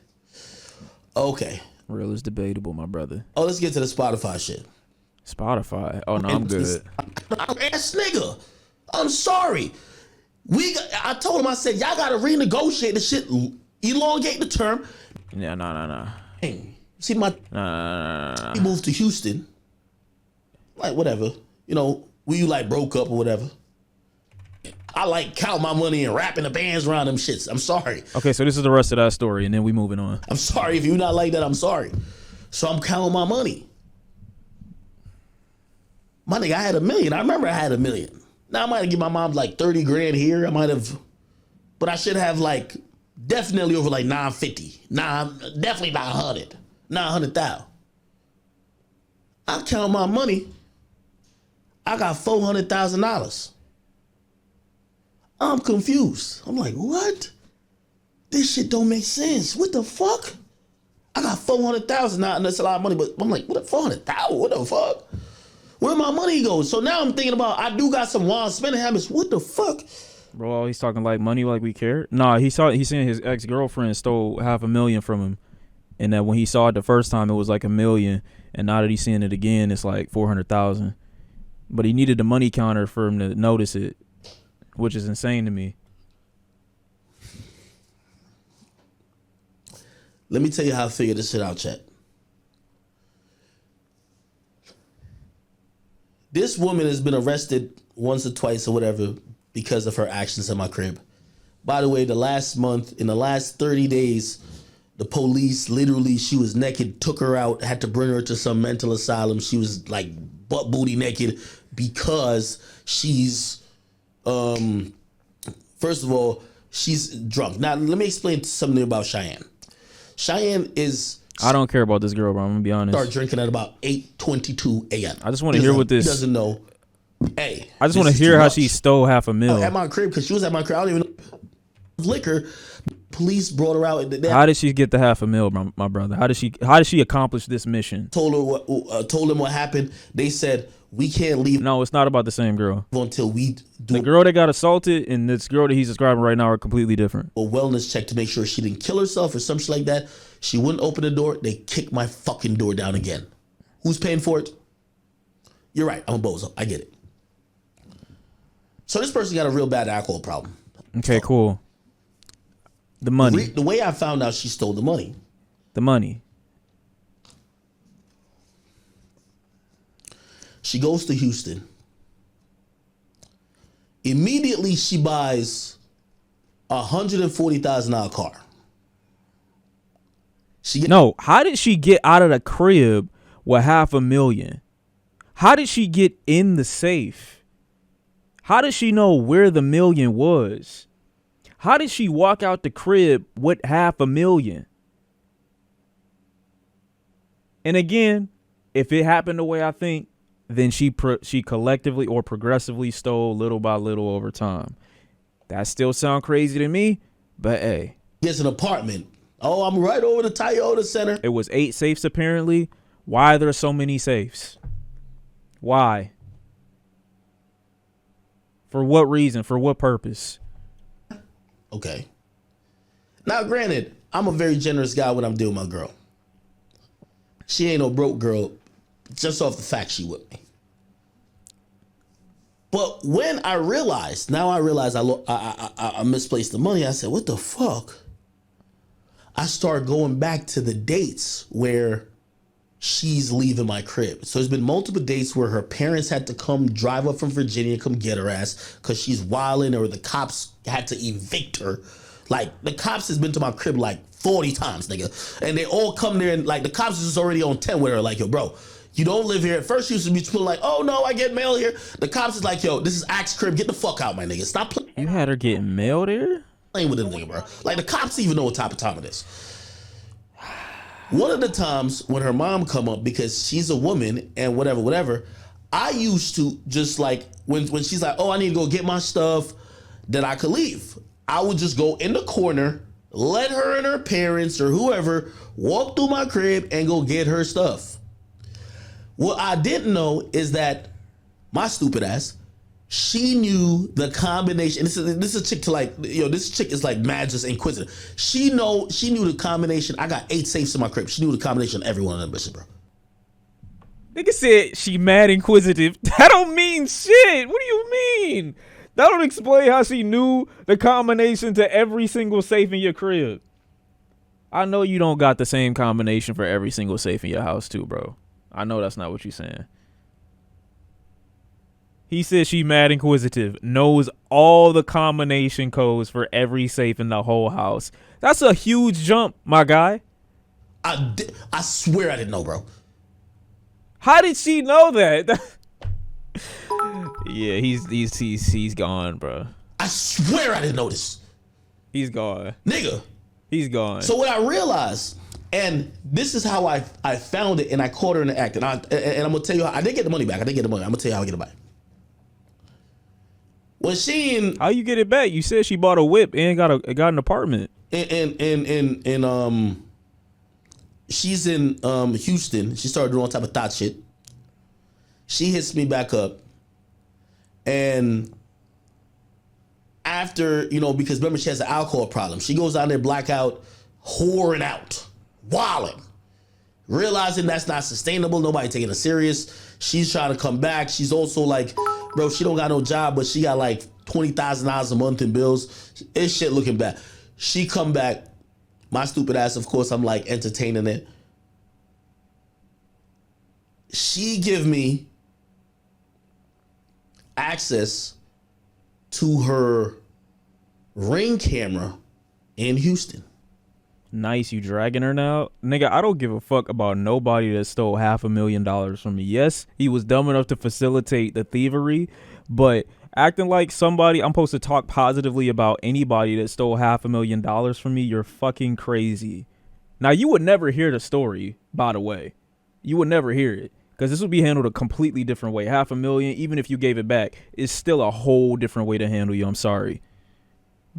Okay. Real is debatable, my brother. Oh, let's get to the Spotify shit. Spotify? Oh, no, I'm good. Ass nigga. I'm sorry. I told him, I said, y'all got to renegotiate the shit, elongate the term. Yeah, no. Hey, see, he moved to Houston. Like, whatever. You know, we like broke up or whatever. I like count my money and wrapping the bands around them shits. I'm sorry. Okay, so this is the rest of that story, and then we moving on. I'm sorry if you're not like that. I'm sorry. So I'm counting my money. My nigga, I had $1 million. I remember I had $1 million. Now I might have given my mom like 30 grand here. I might have, but I should have like definitely over like 950. Definitely not 100. 900,000. I count my money. I got $400,000. I'm confused. I'm like, what? This shit don't make sense. What the fuck? I got 400,000 now, and that's a lot of money, but I'm like, what, 400,000? What the fuck? Where my money goes? So now I'm thinking about, I do got some wild spending habits. What the fuck? Bro, he's talking like money like we care. Nah, he's saying his ex-girlfriend stole $500,000 from him, and that when he saw it the first time, it was like $1 million, and now that he's seeing it again, it's like 400,000. But he needed the money counter for him to notice it, which is insane to me. Let me tell you how I figured this shit out, chat. This woman has been arrested once or twice or whatever because of her actions in my crib. By the way, in the last 30 days, the police literally, she was naked, took her out, had to bring her to some mental asylum. She was like butt booty naked because she's, first of all, she's drunk. Now, let me explain something about Cheyenne. Cheyenne is... I don't care about this girl, bro. I'm going to be honest. Start drinking at about 8:22 a.m. I just want to hear what this... He doesn't know. Hey. I just want to hear how she stole $500,000. At my crib, because she was at my crib. I don't even know. Liquor. Police brought her out. How did she get the $500,000, my brother? How did she accomplish this mission? Told him what happened. They said, we can't leave No, it's not about the same girl. until we do The girl that got assaulted and this girl that he's describing right now are completely different. a wellness check to make sure she didn't kill herself or something like that. She wouldn't open the door. They kicked my fucking door down again. Who's paying for it? You're right. I'm a bozo. I get it. So this person got a real bad alcohol problem. Okay, cool. The money. The way I found out she stole the money. The money. She goes to Houston. Immediately she buys a $140,000 car. No, how did she get out of the crib with $500,000? How did she get in the safe? How did she know where the million was? How did she walk out the crib with $500,000? And again, if it happened the way I think, then she collectively or progressively stole little by little over time. That still sound crazy to me, but hey. Gets an apartment. Oh, I'm right over the Toyota Center. It was 8 safes apparently. Why are there so many safes? Why? For what reason? For what purpose? Okay. Now, granted, I'm a very generous guy when I'm dealing with my girl. She ain't no broke girl just off the fact she with me. But when I realized, I misplaced the money, I said, what the fuck? I started going back to the dates where she's leaving my crib. So there's been multiple dates where her parents had to come drive up from Virginia, come get her ass because she's wilding, or the cops had to evict her. Like, the cops has been to my crib like 40 times, nigga. And they all come there and like the cops is already on 10 with her, like, yo, bro, you don't live here. At first, she used to be people like, oh no, I get mail here. The cops is like, yo, this is Axe crib. Get the fuck out, my nigga. Stop playing. You had her getting mail there? Playing with them nigga, bro. Like, the cops even know what type of time it is. One of the times when her mom come up, because she's a woman and whatever, I used to just like, when she's like, oh, I need to go get my stuff, that I could leave. I would just go in the corner, let her and her parents or whoever walk through my crib and go get her stuff. What I didn't know is that my stupid ass, she knew the combination. This is a chick to like, this chick is like mad just inquisitive. She knew the combination. I got 8 safes in my crib. She knew the combination of every one of them bitches, bro. Nigga said she mad inquisitive. That don't mean shit. What do you mean? That don't explain how she knew the combination to every single safe in your crib. I know you don't got the same combination for every single safe in your house too, bro. I know that's not what you're saying. He said she mad inquisitive, knows all the combination codes for every safe in the whole house. That's a huge jump, my guy. I swear I didn't know, bro. How did she know that? Yeah, he's gone, bro. I swear I didn't know this. He's gone. Nigga. He's gone. So what I realized, and this is how I found it, and I caught her in the act, and I'm gonna tell you how I did get the money back. I'm gonna tell you how I get it back. When how you get it back? You said she bought a whip and got an apartment. And she's in Houston. She started doing all type of thought shit. She hits me back up, and after, because remember she has an alcohol problem, she goes down there blackout, whoring out, wilding, realizing that's not sustainable. Nobody taking her serious. She's trying to come back. She's also like, bro, she don't got no job, but she got like $20,000 a month in bills. It's shit looking bad. She come back. My stupid ass, of course, I'm like entertaining it. She give me access to her Ring camera in Houston. Nice, you dragging her now? Nigga, I don't give a fuck about nobody that stole $500,000 from me. Yes, he was dumb enough to facilitate the thievery, but acting like somebody, I'm supposed to talk positively about anybody that stole $500,000 from me, you're fucking crazy. Now, you would never hear the story, by the way. You would never hear it, because this would be handled a completely different way. $500,000, even if you gave it back, is still a whole different way to handle you. I'm sorry.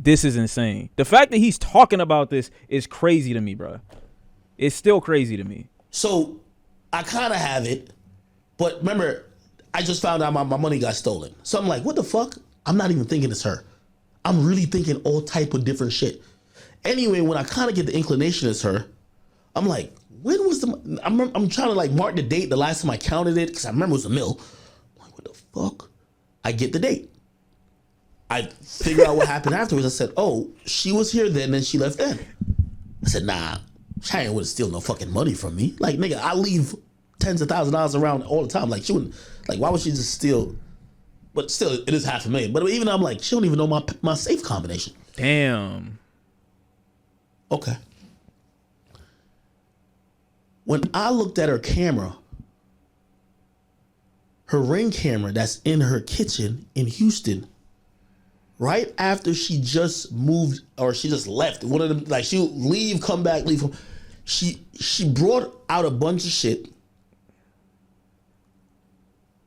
This is insane. The fact that he's talking about this is crazy to me, bro. It's still crazy to me. So I kind of have it, but remember, I just found out my money got stolen. So I'm like, what the fuck? I'm not even thinking it's her. I'm really thinking all type of different shit. Anyway, when I kind of get the inclination it's her, I'm like, when was the... I'm trying to like mark the date the last time I counted it because I remember it was a mill. I'm like, what the fuck? I get the date. I figure out what happened afterwards. I said, oh, she was here then she left then. I said, nah, she ain't would steal no fucking money from me. Like, nigga, I leave tens of thousands of dollars around all the time. Like, she wouldn't... Like, why would she just steal... But still, it is $500,000. But even I'm like, she don't even know my safe combination. Damn. Okay. When I looked at her camera, her Ring camera that's in her kitchen in Houston, right after she just moved or she just left, one of them, like she'll leave, come back, leave. She brought out a bunch of shit.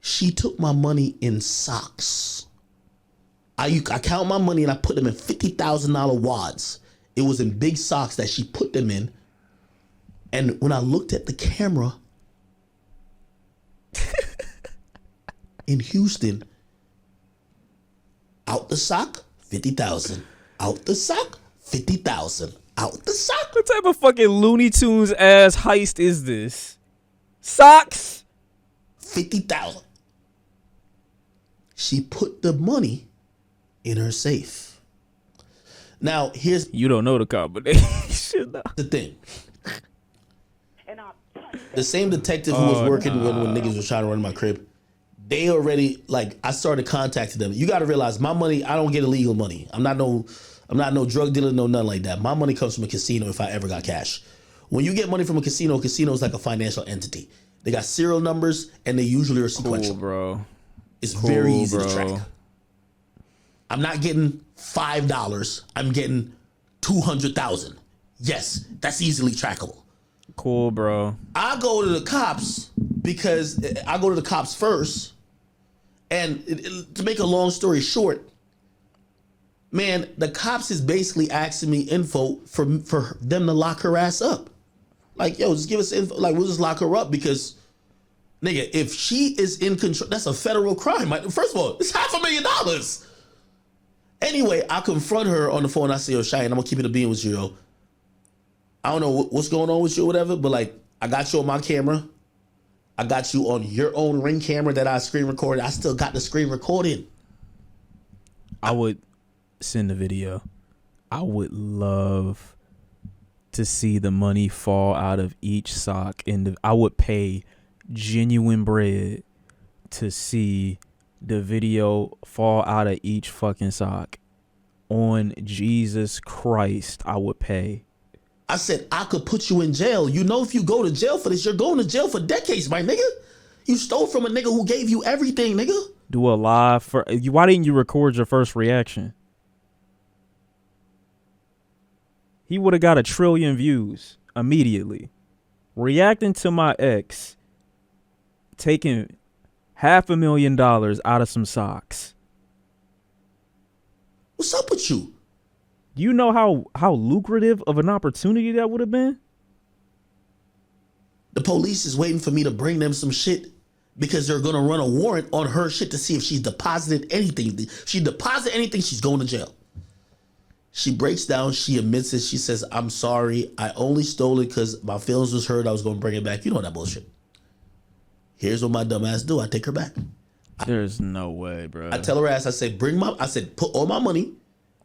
She took my money in socks. I count my money and I put them in $50,000 wads. It was in big socks that she put them in. And when I looked at the camera in Houston, out the sock, 50,000. Out the sock, 50,000. Out the sock. What type of fucking Looney Tunes ass heist is this? Socks? 50,000. She put the money in her safe. Now, here's You don't know the combination. the thing. The same detective who was working when niggas was trying to run my crib, they already, like, I started contacting them. You got to realize my money, I don't get illegal money. I'm not no drug dealer, no nothing like that. My money comes from a casino if I ever got cash. When you get money from a casino is like a financial entity. They got serial numbers and they usually are sequential. Cool, bro. It's very easy to track. I'm not getting $5. I'm getting 200,000. Yes, that's easily trackable. Cool, bro. I go to the cops because I go to the cops first. And to make a long story short, man, the cops is basically asking me info for them to lock her ass up. Like, yo, just give us info. Like, we'll just lock her up because, nigga, if she is in control, that's a federal crime. First of all, it's $500,000. Anyway, I confront her on the phone. I say, yo, Cheyenne, I'm going to keep it a being with you, yo. I don't know what's going on with you or whatever, but like, I got you on my camera. I got you on your own Ring camera that I screen recorded. I still got the screen recording. I would send a video. I would love to see the money fall out of each sock. I would pay genuine bread to see the video fall out of each fucking sock. On Jesus Christ, I would pay. I said, I could put you in jail. You know, if you go to jail for this, you're going to jail for decades, my nigga. You stole from a nigga who gave you everything, nigga. Do a live for why didn't you record your first reaction? He would have got 1 trillion views immediately. Reacting to my ex taking $500,000 out of some socks. What's up with you? You know how lucrative of an opportunity that would have been? The police is waiting for me to bring them some shit because they're going to run a warrant on her shit to see if she's deposited anything. If she deposited anything, she's going to jail. She breaks down. She admits it. She says, I'm sorry. I only stole it because my feelings was hurt. I was going to bring it back. You know that bullshit. Here's what my dumb ass do. I take her back. There's no way, bro. I tell her ass, I said, put all my money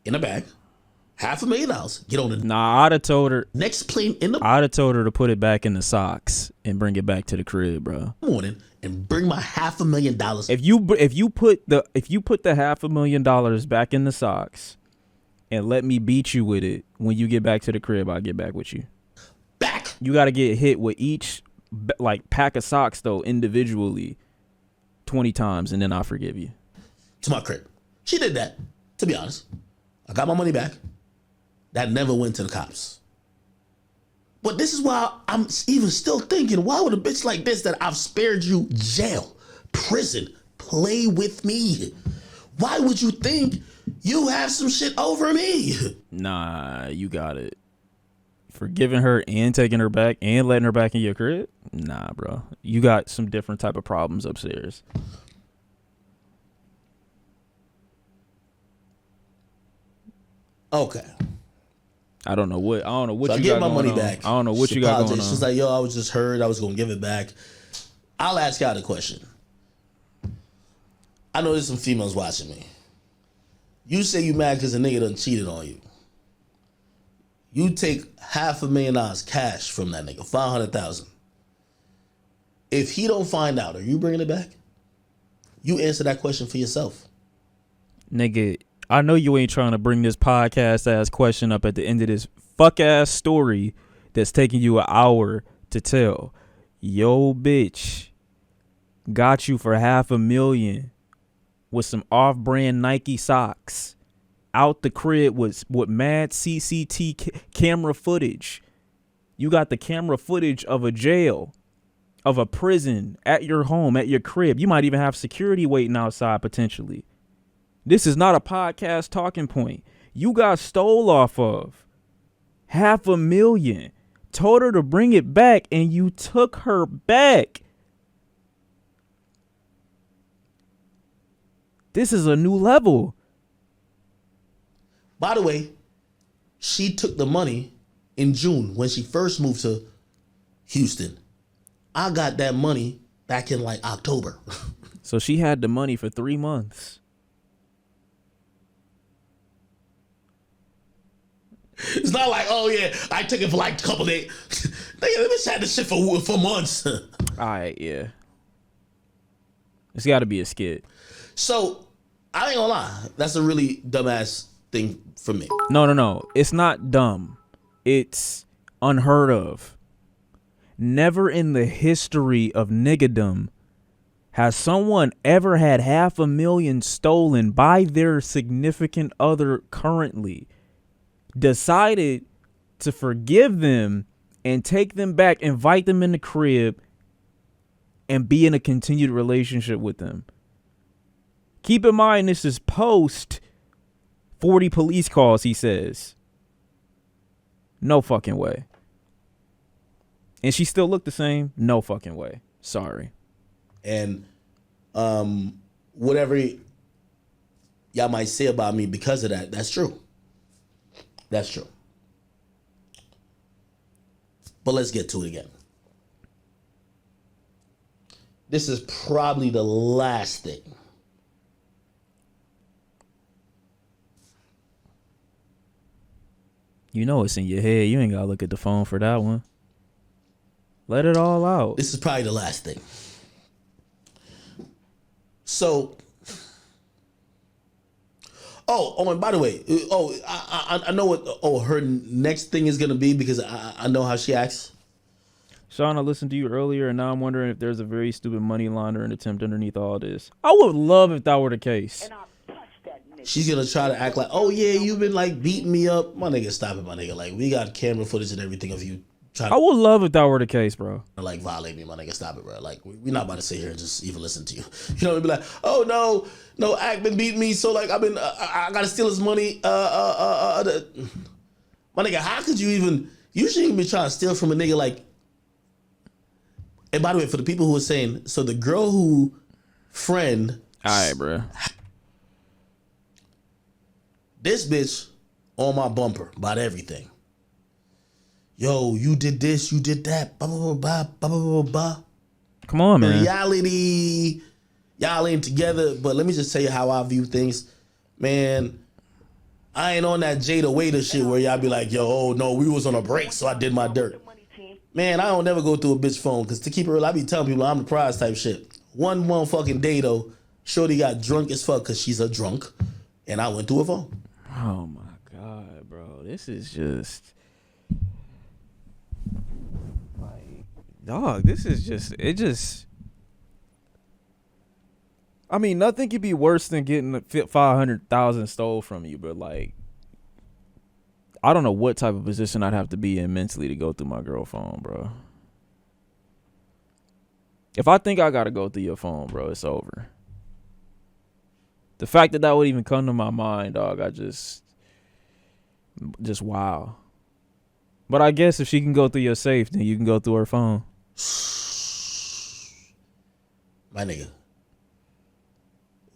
in a bag. $500,000. Get on the I'd have told her next plane in the I'd have told her to put it back in the socks and bring it back to the crib, bro. morning and bring my $500,000. If you put the $500,000 back in the socks and let me beat you with it when you get back to the crib, I'll get back with you. Back. You got to get hit with each like pack of socks though individually 20 times and then I'll forgive you. To my crib. She did that, to be honest. I got my money back. That never went to the cops. But this is why I'm even still thinking, why would a bitch like this that I've spared you jail, prison, play with me? Why would you think you have some shit over me? Nah, you got it. Forgiving her and taking her back and letting her back in your crib? Nah, bro. You got some different type of problems upstairs. Okay. I don't know what So I you get got my going money on. back. I don't know what She you got going apologized. on. She's like, yo, I was just hurt. I was going to give it back. I'll ask y'all the question. I know there's some females watching me. You say you mad because a nigga done cheated on you. You take $500,000 cash from that nigga, $500,000. If he don't find out, are you bringing it back? You answer that question for yourself. Nigga, I know you ain't trying to bring this podcast ass question up at the end of this fuck ass story that's taking you an hour to tell. Yo, bitch got you for $500,000 with some off-brand Nike socks out the crib with mad camera footage. You got the camera footage of a jail, of a prison, at your home, at your crib. You might even have security waiting outside potentially. This is not a podcast talking point. You got stole off of $500,000. Told her to bring it back and you took her back. This is a new level. By the way, she took the money in June when she first moved to Houston. I got that money back in like October. So she had the money for 3 months. It's not like, oh yeah, I took it for like a couple days. Nigga, let me had this shit for months. All right, yeah. It's got to be a skit. So, I ain't gonna lie. That's a really dumbass thing for me. No. It's not dumb. It's unheard of. Never in the history of niggadom has someone ever had $500,000 stolen by their significant other currently, decided to forgive them and take them back, invite them in the crib, and be in a continued relationship with them. Keep in mind, this is post 40 police calls, he says. No fucking way. And she still looked the same? No fucking way. Sorry. And whatever y'all might say about me because of that, that's true. That's true. But let's get to it again. This is probably the last thing. You know it's in your head. You ain't got to look at the phone for that one. Let it all out. This is probably the last thing. So, and by the way, I know what her next thing is going to be because I know how she acts. Sean, I listened to you earlier, and now I'm wondering if there's a very stupid money laundering attempt underneath all this. I would love if that were the case. She's going to try to act like, oh, yeah, you've been, like, beating me up. My nigga, stop it, my nigga. Like, we got camera footage and everything of you trying I would love if that were the case, bro. to, like, violate me, my nigga. Stop it, bro. Like, we're not about to sit here and just even listen to you. You know, be like, oh, no, Act been beating me, so, like, I got to steal his money. My nigga, how could you even, you shouldn't even be trying to steal from a nigga, like, and by the way, for the people who are saying, so the girl who friend, All right, bro. this bitch on my bumper about everything. Yo, you did this, you did that, blah, blah, blah, blah, blah, blah, blah. Come on, man. Reality, y'all ain't together, but let me just tell you how I view things. Man, I ain't on that Jada Waiter shit where y'all be like, yo, oh no, we was on a break, so I did my dirt. Man, I don't never go through a bitch phone, because to keep it real, I be telling people I'm the prize type shit. One motherfucking day though, Shorty got drunk as fuck because she's a drunk, and I went through her phone. Oh my God, bro. This is just like, dog, this is just I mean, nothing could be worse than getting 500,000 stole from you, but like, I don't know what type of position I'd have to be in mentally to go through my girl phone, bro. If I think I gotta go through your phone, bro, it's over. The fact that would even come to my mind, dog, I just wow. But I guess if she can go through your safe, then you can go through her phone. My nigga,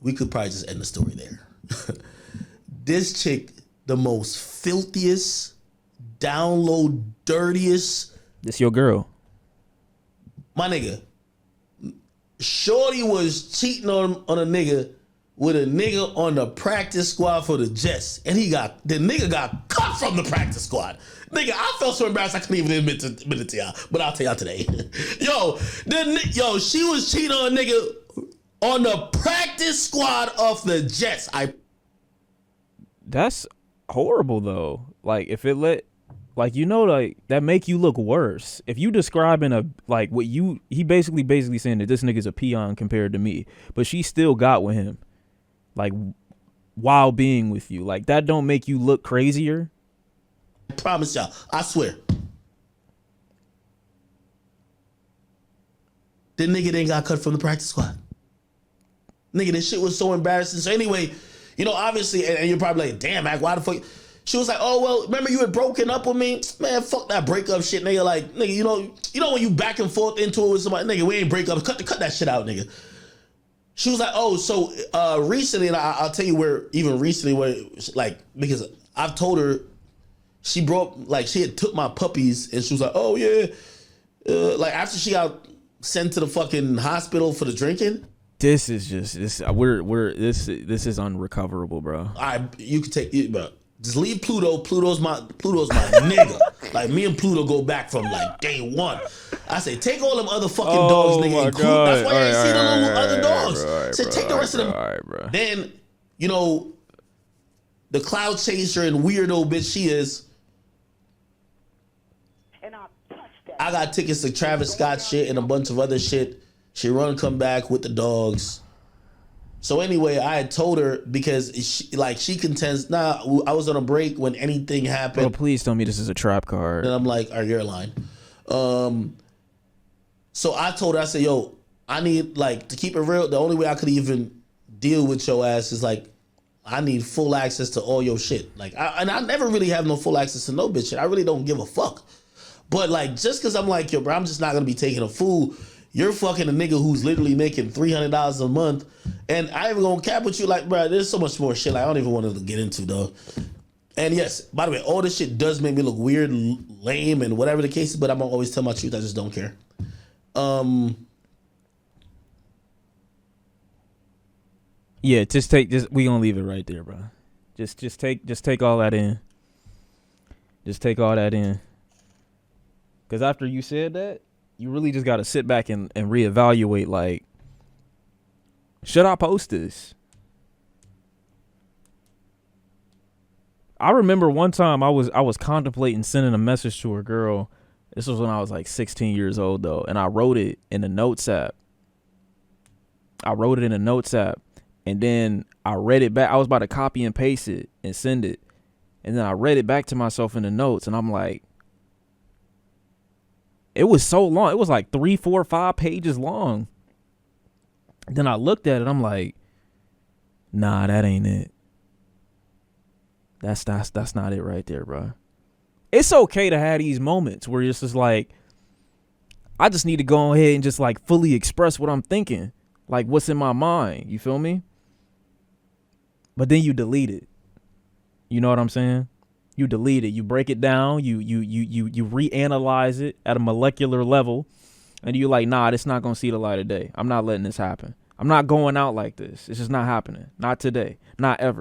we could probably just end the story there. This chick the most filthiest, down low, dirtiest. This your girl. My nigga, Shorty was cheating on a nigga with a nigga on the practice squad for the Jets, and the nigga got cut from the practice squad. Nigga, I felt so embarrassed I couldn't even admit it to y'all, but I'll tell y'all today. She was cheating on a nigga on the practice squad of the Jets. That's horrible though. Like if it that make you look worse. If you describing he basically saying that this nigga's a peon compared to me, but she still got with him, like while being with you. Like that don't make you look crazier. I promise y'all, I swear. The nigga didn't got cut from the practice squad. Nigga, this shit was so embarrassing. So anyway, obviously, and you're probably like, damn, Mac, why the fuck? She was like, oh, well, remember you had broken up with me? Man, fuck that breakup shit, nigga. Like, nigga, you know when you back and forth into it with somebody, nigga, we ain't break up. Cut that shit out, nigga. She was like, oh, so recently, and I'll tell you because I've told her she she had took my puppies, and she was like, oh, yeah. After she got sent to the fucking hospital for the drinking. This is just, this is unrecoverable, bro. You can take it, bro. Just leave Pluto. Pluto's my nigga. Like me and Pluto go back from like day one. I say take all them other fucking dogs, nigga. And cool. That's why I ain't see the little other dogs. Say take the rest of them. Bro. Then the cloud chaser and weirdo bitch she is. I got tickets to Travis Scott shit and a bunch of other shit. She come back with the dogs. So anyway, I had told her because she contends, I was on a break when anything happened. Bro, please tell me this is a trap card. And I'm like, you're lying. So I told her, I said, yo, I need, to keep it real, the only way I could even deal with your ass is, I need full access to all your shit. And I never really have no full access to no bitch shit. I really don't give a fuck. But, just because I'm like, yo, bro, I'm just not going to be taking a fool. You're fucking a nigga who's literally making $300 a month. And I ain't even gonna cap with you. Bro, there's so much more shit I don't even want to get into, though. And yes, by the way, all this shit does make me look weird, lame, and whatever the case is, but I'm gonna always tell my truth. I just don't care. Yeah, we gonna leave it right there, bro. Just take all that in. Just take all that in. Because after you said that, you really just got to sit back and reevaluate, should I post this? I remember one time I was contemplating sending a message to a girl. This was when I was 16 years old, though, and I wrote it in the notes app. And then I read it back. I was about to copy and paste it and send it. And then I read it back to myself in the notes, and I'm like, it was so long. It was 3, 4, 5 pages long. Then I looked at it. I'm like, nah, that ain't it. That's not it right there, bro. It's okay to have these moments where it's just I just need to go ahead and just fully express what I'm thinking, what's in my mind. You feel me? But then you delete it. You know what I'm saying? You delete it. You break it down. You reanalyze it at a molecular level, and you're like, nah, it's not gonna see the light of day. I'm not letting this happen. I'm not going out like this. It's just not happening. Not today. Not ever.